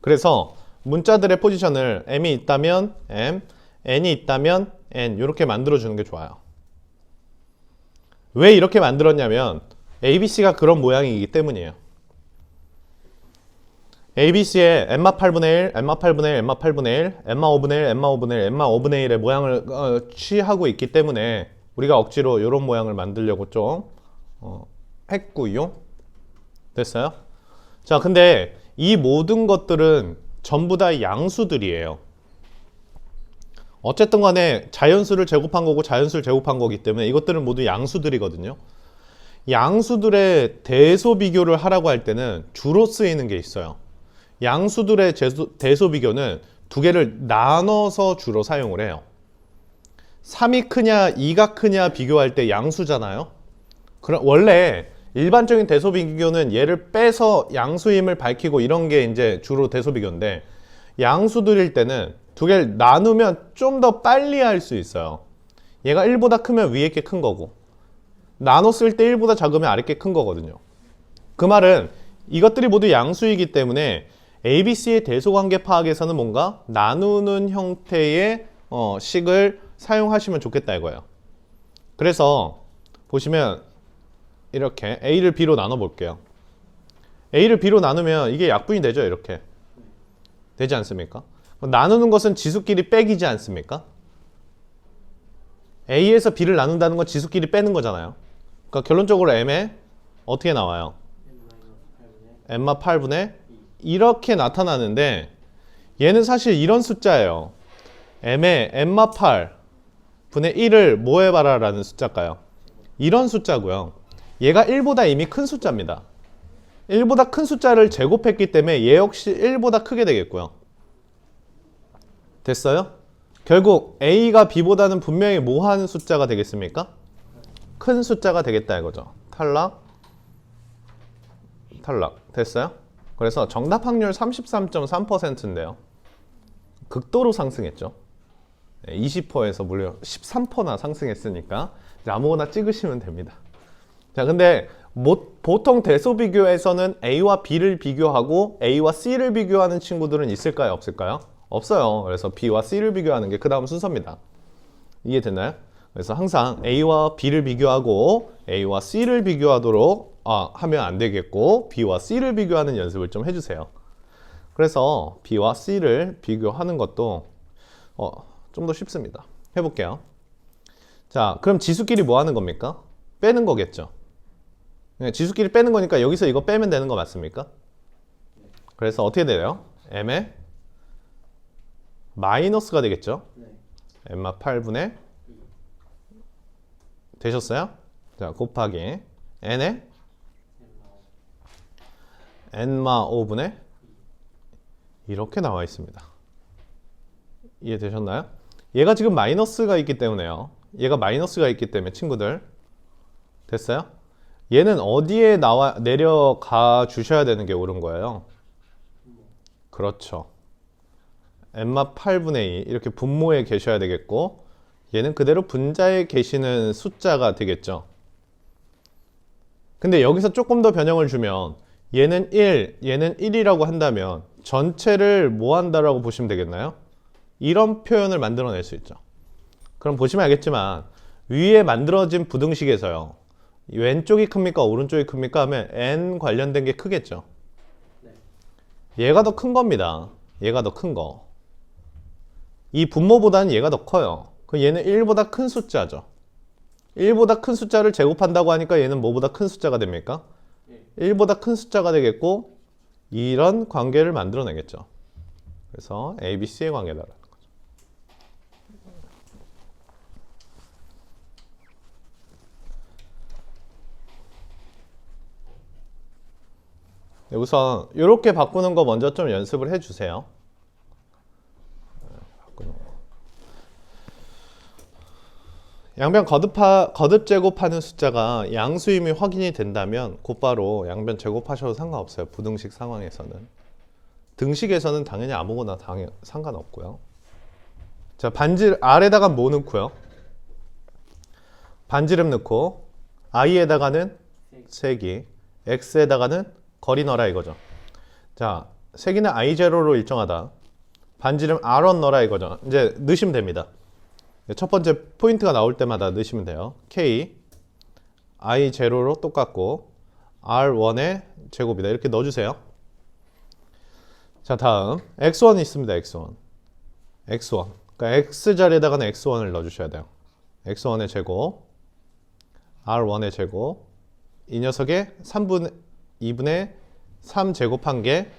그래서 문자들의 포지션을 m이 있다면 m, n이 있다면 n 이렇게 만들어주는 게 좋아요. 왜 이렇게 만들었냐면 ABC가 그런 모양이기 때문이에요. ABC의 n마 8분의 1, n마 8분의 1, n마 8분의 1, n마 5분의 1, n마 5분의 1, n마 5분의 1의 모양을 취하고 있기 때문에 우리가 억지로 이런 모양을 만들려고 좀 했고요. 됐어요? 자, 근데 이 모든 것들은 전부 다 양수들이에요. 어쨌든 간에 자연수를 제곱한 거고 자연수를 제곱한 거기 때문에 이것들은 모두 양수들이거든요. 양수들의 대소 비교를 하라고 할 때는 주로 쓰이는 게 있어요. 양수들의 대소 비교는 두 개를 나눠서 주로 사용을 해요. 3이 크냐 2가 크냐 비교할 때 양수잖아요. 그럼 원래 일반적인 대소 비교는 얘를 빼서 양수임을 밝히고 이런 게 이제 주로 대소 비교인데, 양수들일 때는 두 개를 나누면 좀 더 빨리 할 수 있어요. 얘가 1보다 크면 위에 게 큰 거고, 나눴을 때 1보다 작으면 아래 게 큰 거거든요. 그 말은 이것들이 모두 양수이기 때문에 ABC의 대소관계 파악에서는 뭔가 나누는 형태의 식을 사용하시면 좋겠다 이거예요. 그래서 보시면 이렇게 A를 B로 나눠 볼게요. A를 B로 나누면 이게 약분이 되죠. 이렇게 되지 않습니까? 나누는 것은 지수끼리 빼기지 않습니까? A에서 B를 나눈다는 건 지수끼리 빼는 거잖아요. 그러니까 결론적으로 M에 어떻게 나와요? M마 8분의 이렇게 나타나는데, 얘는 사실 이런 숫자예요. M에 M마 8분의 1을 뭐 해봐라 라는 숫자일까요? 이런 숫자고요. 얘가 1보다 이미 큰 숫자입니다. 1보다 큰 숫자를 제곱했기 때문에 얘 역시 1보다 크게 되겠고요. 됐어요? 결국 A가 B보다는 분명히 뭐 하는 숫자가 되겠습니까? 큰 숫자가 되겠다 이거죠. 탈락. 됐어요? 그래서 정답 확률 33.3%인데요. 극도로 상승했죠. 20%에서 무려 13%나 상승했으니까 아무거나 찍으시면 됩니다. 자, 근데 보통 대소 비교에서는 A와 B를 비교하고 A와 C를 비교하는 친구들은 있을까요? 없을까요? 없어요. 그래서 B와 C를 비교하는 게 그 다음 순서입니다. 이해됐나요? 그래서 항상 A와 B를 비교하고 A와 C를 비교하도록 하면 안 되겠고, B와 C를 비교하는 연습을 좀 해주세요. 그래서 B와 C를 비교하는 것도 좀 더 쉽습니다. 해볼게요. 자, 그럼 지수끼리 뭐 하는 겁니까? 빼는 거겠죠. 지수끼리 빼는 거니까 여기서 이거 빼면 되는 거 맞습니까? 그래서 어떻게 돼요? M에 마이너스가 되겠죠? M마 8분의 되셨어요? 자, 곱하기 N에 N마 5분의 이렇게 나와 있습니다. 이해되셨나요? 얘가 지금 마이너스가 있기 때문에요. 얘가 마이너스가 있기 때문에 친구들 됐어요? 얘는 어디에 내려가 주셔야 되는 게 옳은 거예요? 그렇죠. n마 8분의 2 이렇게 분모에 계셔야 되겠고, 얘는 그대로 분자에 계시는 숫자가 되겠죠. 근데 여기서 조금 더 변형을 주면 얘는 1, 얘는 1이라고 한다면 전체를 뭐 한다라고 보시면 되겠나요? 이런 표현을 만들어낼 수 있죠. 그럼 보시면 알겠지만 위에 만들어진 부등식에서요. 왼쪽이 큽니까? 오른쪽이 큽니까? 하면 n 관련된 게 크겠죠. 얘가 더 큰 겁니다. 얘가 더 큰 거. 이 분모보다는 얘가 더 커요. 그럼 얘는 1보다 큰 숫자죠. 1보다 큰 숫자를 제곱한다고 하니까 얘는 뭐보다 큰 숫자가 됩니까? 1보다 큰 숫자가 되겠고 이런 관계를 만들어내겠죠. 그래서 A, B, C의 관계다라는 거죠. 네, 우선 이렇게 바꾸는 거 먼저 좀 연습을 해주세요. 양변 거듭 제곱하는 숫자가 양수임이 확인이 된다면 곧바로 양변 제곱하셔도 상관없어요. 부등식 상황에서는. 등식에서는 당연히 아무거나 상관없고요. 자, R에다가 뭐 넣고요? 반지름 넣고 I에다가는 세기, X에다가는 거리 넣어라 이거죠. 자, 세기는 I0로 일정하다. 반지름 R1 넣어라 이거죠. 이제 넣으시면 됩니다. 첫 번째 포인트가 나올 때마다 넣으시면 돼요. K, I0로 똑같고 R1의 제곱이다. 이렇게 넣어주세요. 자, 다음 X1 있습니다. X1. 그러니까 X 자리에다가는 X1을 넣어주셔야 돼요. X1의 제곱, R1의 제곱, 이 녀석의 2분의 3 제곱한 게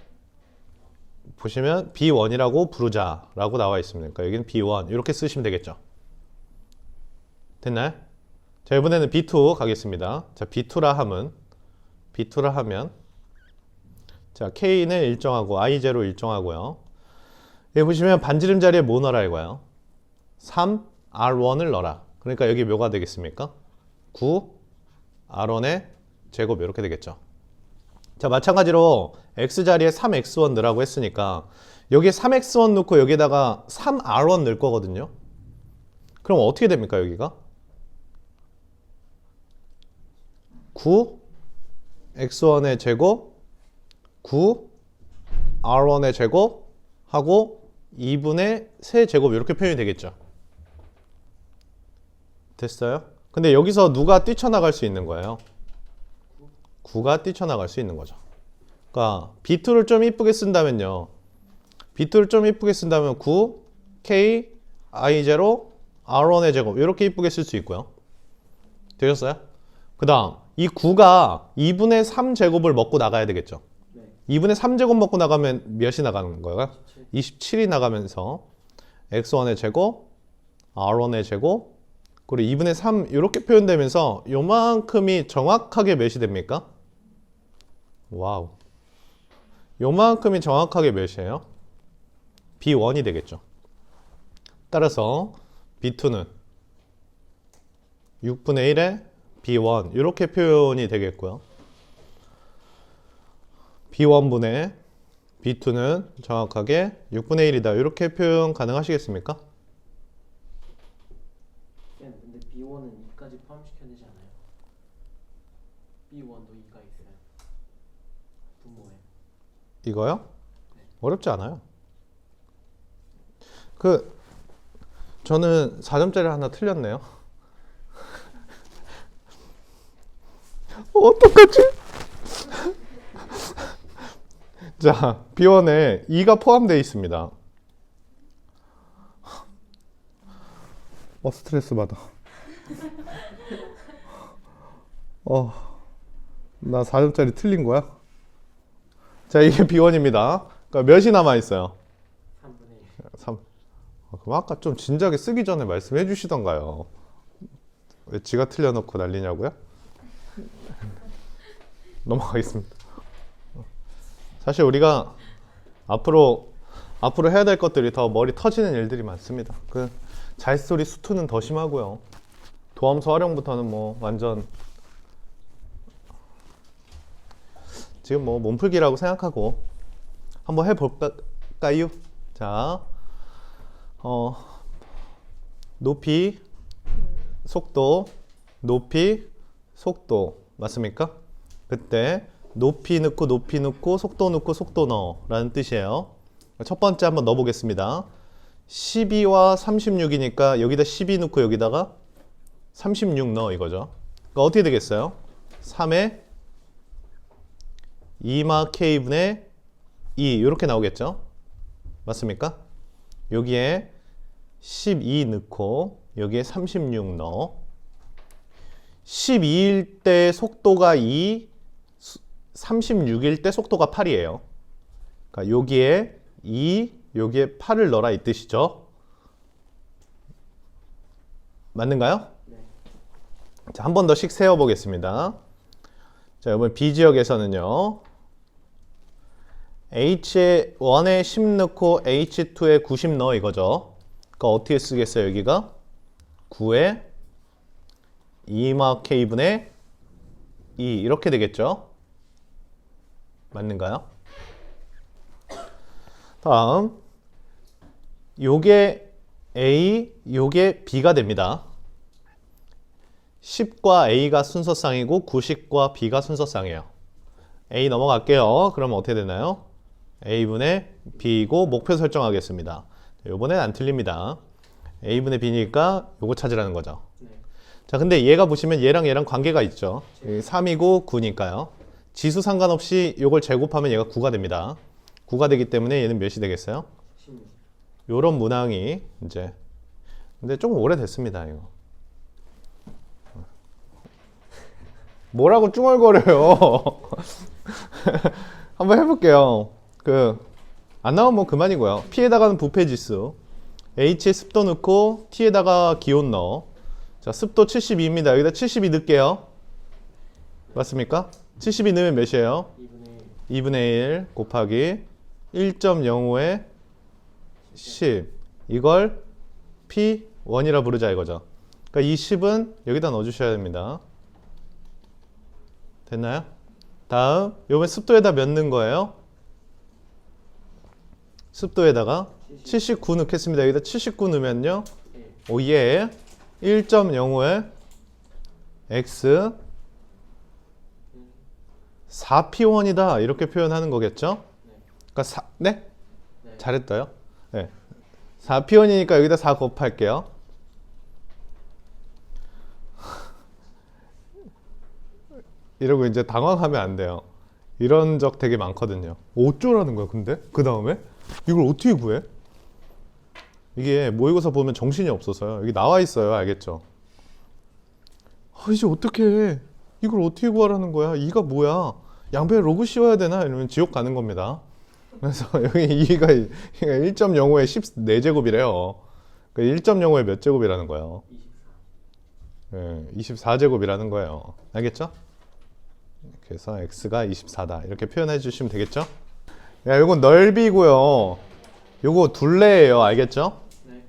보시면 B1이라고 부르자라고 나와 있습니다. 그러니까 여기는 B1 이렇게 쓰시면 되겠죠. 됐나요? 자, 이번에는 B2 가겠습니다. 자, B2라 하면 자, K는 일정하고 I0 일정하고요. 여기 보시면 반지름 자리에 뭐 넣어라 이거예요? 3 R1을 넣어라. 그러니까 여기 뭐가 되겠습니까? 9 R1의 제곱 이렇게 되겠죠. 자, 마찬가지로 X 자리에 3X1 넣으라고 했으니까 여기에 3X1 넣고 여기에다가 3R1 넣을 거거든요. 그럼 어떻게 됩니까 여기가? 9 X1의 제곱 9 R1의 제곱 하고 2분의 3제곱 이렇게 표현이 되겠죠. 됐어요? 근데 여기서 누가 뛰쳐나갈 수 있는 거예요? 9가 뛰쳐나갈 수 있는 거죠. 그러니까 B2를 좀 이쁘게 쓴다면요. B2를 좀 이쁘게 쓴다면 9 K I0 R1의 제곱 이렇게 이쁘게 쓸 수 있고요. 되셨어요? 그 다음 이 9가 2분의 3제곱을 먹고 나가야 되겠죠. 2분의 3제곱 먹고 나가면 몇이 나가는 거예요? 27이 나가면서 X1의 제곱, R1의 제곱, 그리고 2분의 3 이렇게 표현되면서 요만큼이 정확하게 몇이 됩니까? 와우. 요만큼이 정확하게 몇이에요? B1이 되겠죠. 따라서 B2는 6분의 1에 B1 이렇게 표현이 되겠고요. B1분의 B2는 정확하게 6분의 1이다. 이렇게 표현 가능하시겠습니까? 근데 B1은 2까지 포함시켜야 되지 않아요? B1도 2가 있어요. 분모에. 이거요? 네. 어렵지 않아요. 저는 4점짜리 하나 틀렸네요. 어떡하지? 자, B1에 2가 포함되어 있습니다. 스트레스 받아. 나 4점짜리 틀린 거야? 자, 이게 B1입니다. 그러니까 몇이 남아 있어요? 3분의 1. 3. 그럼 아까 좀 진작에 쓰기 전에 말씀해 주시던가요. 왜 지가 틀려놓고 난리냐고요? 넘어가겠습니다. 사실 우리가 앞으로 해야 될 것들이 더 머리 터지는 일들이 많습니다. 잘소리 수투는 더 심하고요. 도함수 활용부터는 뭐 완전 지금 뭐 몸풀기라고 생각하고 한번 해볼까요? 자, 높이, 속도, 높이, 속도 맞습니까? 그때 높이 넣고 속도 넣고 속도 넣어 라는 뜻이에요. 첫 번째 한번 넣어 보겠습니다. 12와 36이니까 여기다 12 넣고 여기다가 36 넣어 이거죠. 그러니까 어떻게 되겠어요? 3에 2마 K분의 2 이렇게 나오겠죠? 맞습니까? 여기에 12 넣고 여기에 36 넣어. 12일 때 속도가 2, 36일 때 속도가 8이에요. 그러니까 여기에 2, 여기에 8을 넣어라 이 뜻이죠. 맞는가요? 네. 자, 한 번 더씩 세어보겠습니다. 자, 이번 B 지역에서는요. H1에 10 넣고 H2에 90 넣어 이거죠. 그러니까 어떻게 쓰겠어요? 여기가 9에 2마 K분의 2 이렇게 되겠죠? 맞는가요? 다음 요게 A, 요게 B가 됩니다. 10과 A가 순서쌍이고 90과 B가 순서쌍이에요. A 넘어갈게요. 그러면 어떻게 되나요? A분의 B이고 목표 설정하겠습니다. 요번엔 안 틀립니다. A분의 B니까 요거 찾으라는 거죠. 네. 자, 근데 얘가 보시면 얘랑 관계가 있죠. 3이고 9니까요. 지수 상관없이 요걸 제곱하면 얘가 9가 됩니다. 9가 되기 때문에 얘는 몇이 되겠어요? 16. 요런 문항이 이제 근데 조금 오래됐습니다, 이거. 뭐라고 쭝얼거려요. 한번 해볼게요. 안 나오면 뭐 그만이고요. P에다가는 부패지수, H에 습도 넣고 T에다가 기온 넣어. 자, 습도 72입니다. 여기다 72 넣을게요. 맞습니까? 72 넣으면 몇이에요? 2분의 2분의 1 곱하기 1.05에 10. 이걸 P1이라 부르자 이거죠. 그러니까 이 10은 여기다 넣어주셔야 됩니다. 됐나요? 다음, 요번 습도에다 몇 넣은 거예요? 습도에다가 79 넣겠습니다. 여기다 79 넣으면요. 1. 오예 1.05에 x 4p1이다 이렇게 표현하는 거겠죠? 그러니까 네? 네. 잘했어요. 네. 4p1이니까 여기다 4 곱할게요. 이러고 이제 당황하면 안 돼요. 이런 적 되게 많거든요. 어쩌라는 거야, 근데? 그 다음에? 이걸 어떻게 구해? 이게 모의고사 보면 정신이 없어서요. 여기 나와 있어요. 알겠죠? 이제 어떻게 해? 이걸 어떻게 구하라는 거야? 2가 뭐야? 양변에 로그 씌워야 되나? 이러면 지옥 가는 겁니다. 그래서 여기 2가 1.05에 14제곱이래요. 그러니까 1.05에 몇 제곱이라는 거예요? 24. 네, 24제곱이라는 거예요. 알겠죠? 그래서 x가 24다. 이렇게 표현해 주시면 되겠죠? 야, 이건 넓이고요. 요거 둘레예요. 알겠죠? 네.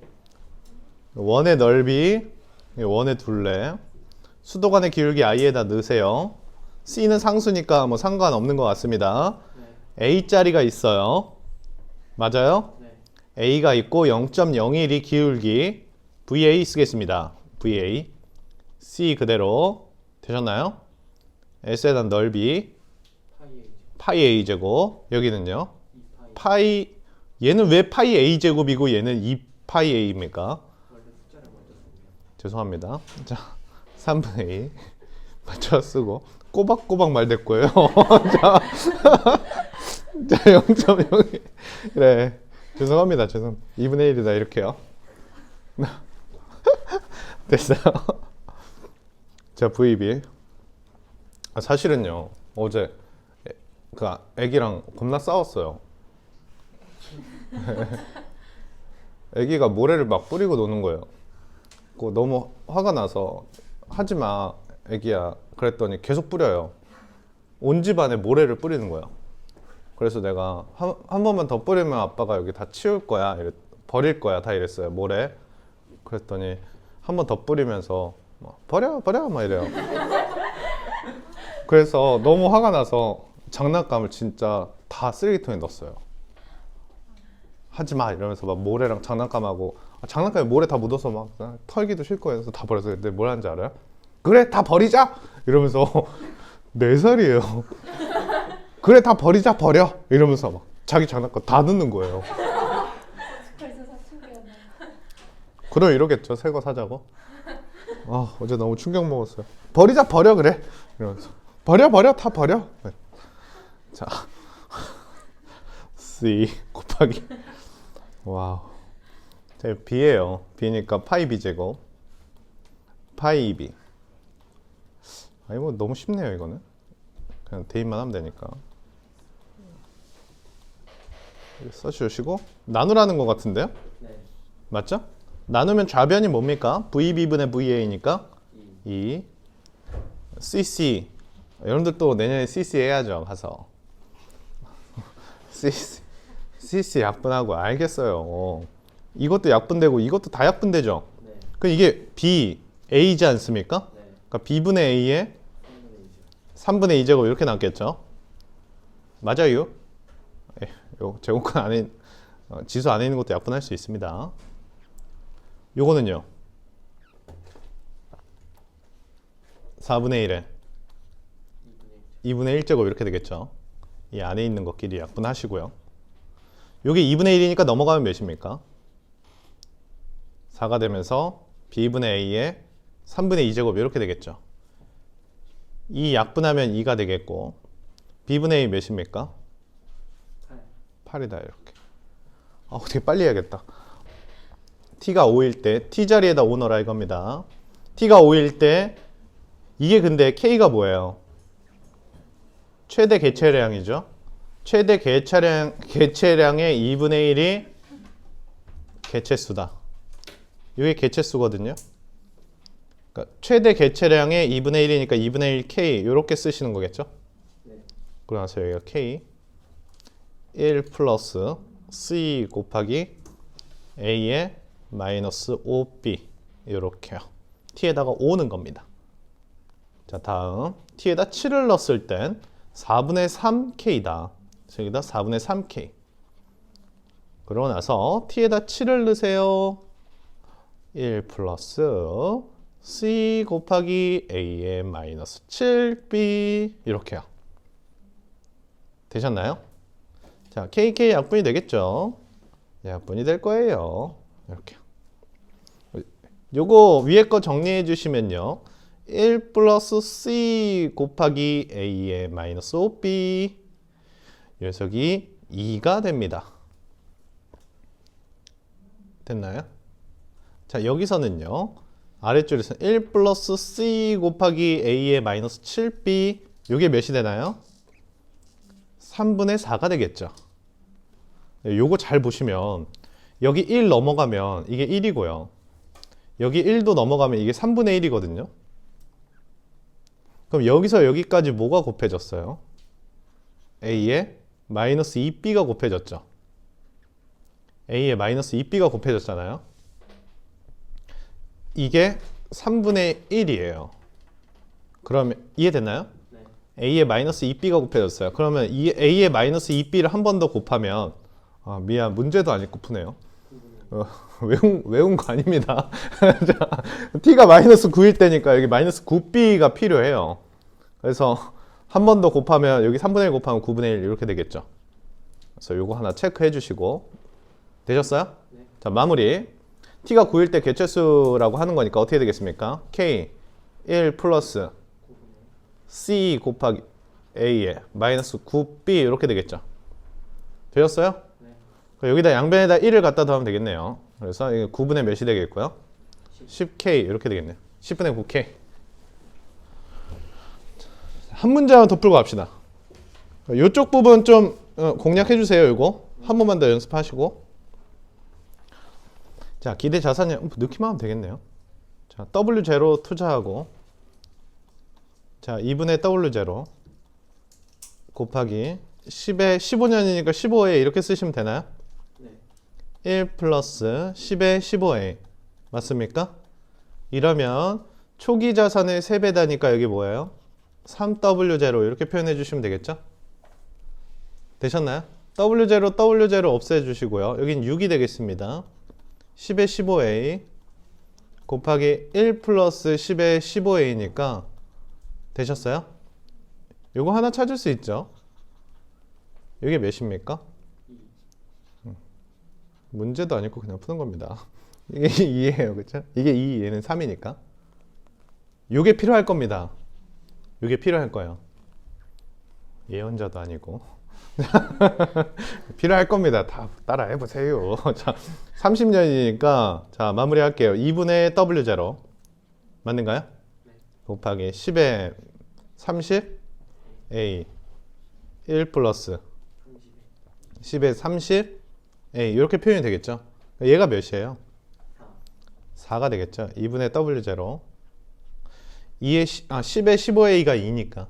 원의 넓이, 원의 둘레. 수도관의 기울기 i에다 넣으세요. c는 상수니까 뭐 상관없는 것 같습니다. 네. a자리가 있어요. 맞아요? 네. a가 있고 0.01이 기울기 va 쓰겠습니다. va c 그대로 되셨나요? s에 대한 넓이 파이 A. 파이 a 제곱. 여기는요 2파이. 파이 얘는 왜 파이 a 제곱이고 얘는 2파이 a입니까? 원래 숫자를 먼저 쓰고요. 죄송합니다. 자, 3분의 2 맞춰 쓰고 꼬박꼬박 말 됐고요. 자, 0.02 그래 죄송합니다. 2분의 1이다 이렇게요. 됐어요. 자, VB 사실은요 어제 애기랑 겁나 싸웠어요. 애기가 모래를 막 뿌리고 노는 거예요. 너무 화가 나서 하지 마 애기야 그랬더니 계속 뿌려요. 온 집안에 모래를 뿌리는 거예요. 그래서 내가 한 번만 더 뿌리면 아빠가 여기 다 치울 거야 버릴 거야 다 이랬어요. 모래. 그랬더니 한 번 더 뿌리면서 버려 막 이래요. 그래서 너무 화가 나서 장난감을 진짜 다 쓰레기통에 넣었어요. 하지 마 이러면서 막 모래랑 장난감하고 장난감에 모래 다 묻어서 막 털기도 싫고 해서 다 버렸어요. 근데 뭘 하는지 알아요? 그래 다 버리자 이러면서 몇 살이에요? 그래 다 버리자 버려 이러면서 막 자기 장난감 다 넣는 거예요. 벌써 사춘기였나? 그럼 이러겠죠. 새 거 사자고. 아 어제 너무 충격 먹었어요. 버리자 버려 그래 이러면서 버려 다 버려. 네. 자 C 곱하기 와우. 자 B예요. B니까 파이 B 제곱 파이 B. 아니 뭐 너무 쉽네요 이거는. 그냥 대입만 하면 되니까. 써주시고 나누라는 것 같은데요? 네. 맞죠? 나누면 좌변이 뭡니까? VB분의 VA니까 2 CC. 여러분들 또 내년에 CC 해야죠 가서. CC 약분하고 알겠어요. 이것도 약분되고 이것도 다 약분되죠? 네. 그럼 이게 B, A지 않습니까? 네. 그러니까 B분의 A의 3분의 2제곱 이렇게 남겠죠? 맞아요? 예, 요 제곱근 안에 지수 안에 있는 것도 약분할 수 있습니다. 요거는요 4분의 1에 2분의 1제곱 이렇게 되겠죠. 이 안에 있는 것끼리 약분하시고요. 요게 2분의 1이니까 넘어가면 몇입니까? 4가 되면서 B분의 A의 3분의 2제곱 이렇게 되겠죠. 이 약분하면 2가 되겠고 B분의 A 몇입니까? 8이다 이렇게. 아 어떻게 빨리 해야겠다. T가 5일 때 T 자리에다 5 넣어라 이겁니다. T가 5일 때 이게 근데 K가 뭐예요? 최대 개체량이죠. 최대 개체량의 2분의 1이 개체수다. 이게 개체수거든요. 그러니까 최대 개체량의 2분의 1이니까 2분의 1 K 이렇게 쓰시는 거겠죠. 네. 그러고 나서 여기가 K 1 플러스 C 곱하기 A의 마이너스 5B 이렇게요. T에다가 5는 겁니다. 자 다음 T에다 7을 넣었을 땐 4분의 3K다. 여기다 4분의 3K. 그러고 나서 T에다 7을 넣으세요. 1 플러스 C 곱하기 A의 마이너스 7B 이렇게요. 되셨나요? 자, KK 약분이 되겠죠? 약분이 될 거예요. 이렇게. 요거 위에 거 정리해 주시면요. 1 플러스 C 곱하기 A의 마이너스 5B 이 녀석이 2가 됩니다. 됐나요? 자, 여기서는요. 아래줄에서는 1 플러스 C 곱하기 A의 마이너스 7B 요게 몇이 되나요? 3분의 4가 되겠죠. 요거 잘 보시면 여기 1 넘어가면 이게 1이고요. 여기 1도 넘어가면 이게 3분의 1이거든요. 그럼 여기서 여기까지 뭐가 곱해졌어요? A에 마이너스 2B가 곱해졌죠. A에 마이너스 2B가 곱해졌잖아요. 이게 3분의 1이에요. 그러면 이해됐나요? 네. A에 마이너스 2B가 곱해졌어요. 그러면 이 A에 마이너스 2B를 한 번 더 곱하면 미안 문제도 안 읽고 푸네요. 외운 거 아닙니다. 자, T가 마이너스 9일 때니까 여기 마이너스 9B가 필요해요. 그래서 한 번 더 곱하면 여기 3분의 1 곱하면 9분의 1 이렇게 되겠죠. 그래서 요거 하나 체크해 주시고 되셨어요? 네. 자 마무리. T가 9일 때 개체수라고 하는 거니까 어떻게 되겠습니까? K 1 플러스 C 곱하기 A에 마이너스 9B 이렇게 되겠죠. 되셨어요? 네. 여기다 양변에다 1을 갖다 더하면 되겠네요. 그래서 이게 9분의 몇이 되겠고요? 10K 이렇게 되겠네요. 10분의 9K. 한 문제만 더 풀고 갑시다. 이쪽 부분 좀 공략해 주세요. 이거 한 번만 더 연습하시고. 자, 기대 자산이 넣기만 하면 되겠네요. 자, W0 투자하고 자, 2분의 W0 곱하기 10에 15년이니까 15에 이렇게 쓰시면 되나요? 네. 1 플러스 10에 15A 맞습니까? 이러면 초기 자산의 3배다니까 여기 뭐예요? 3W0 이렇게 표현해 주시면 되겠죠? 되셨나요? W0, W0 없애 주시고요. 여긴 6이 되겠습니다. 10에 15A 곱하기 1 플러스 10에 15A니까 되셨어요? 요거 하나 찾을 수 있죠. 이게 몇입니까? 2. 문제도 아니고 그냥 푸는 겁니다. 이게 2예요. 그쵸? 이게 2, 얘는 3이니까. 요게 필요할 겁니다. 요게 필요할 거예요. 예언자도 아니고. 필요할 겁니다. 다 따라 해보세요. 자, 30년이니까 자 마무리할게요. 2분의 W0 맞는가요? 네. 곱하기 10에 30 A 1 플러스 30에 10에 30 A 이렇게 표현이 되겠죠. 얘가 몇이에요? 4. 4가 되겠죠. 2분의 W0 10에 15A가 2니까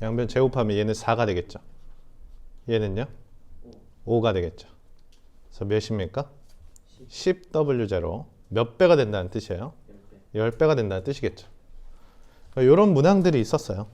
양변 제곱하면 얘는 4가 되겠죠. 얘는요? 5. 5가 되겠죠. 그래서 몇입니까? 10. 10W0 몇 배가 된다는 뜻이에요? 10배. 10배가 된다는 뜻이겠죠. 이런 문항들이 있었어요.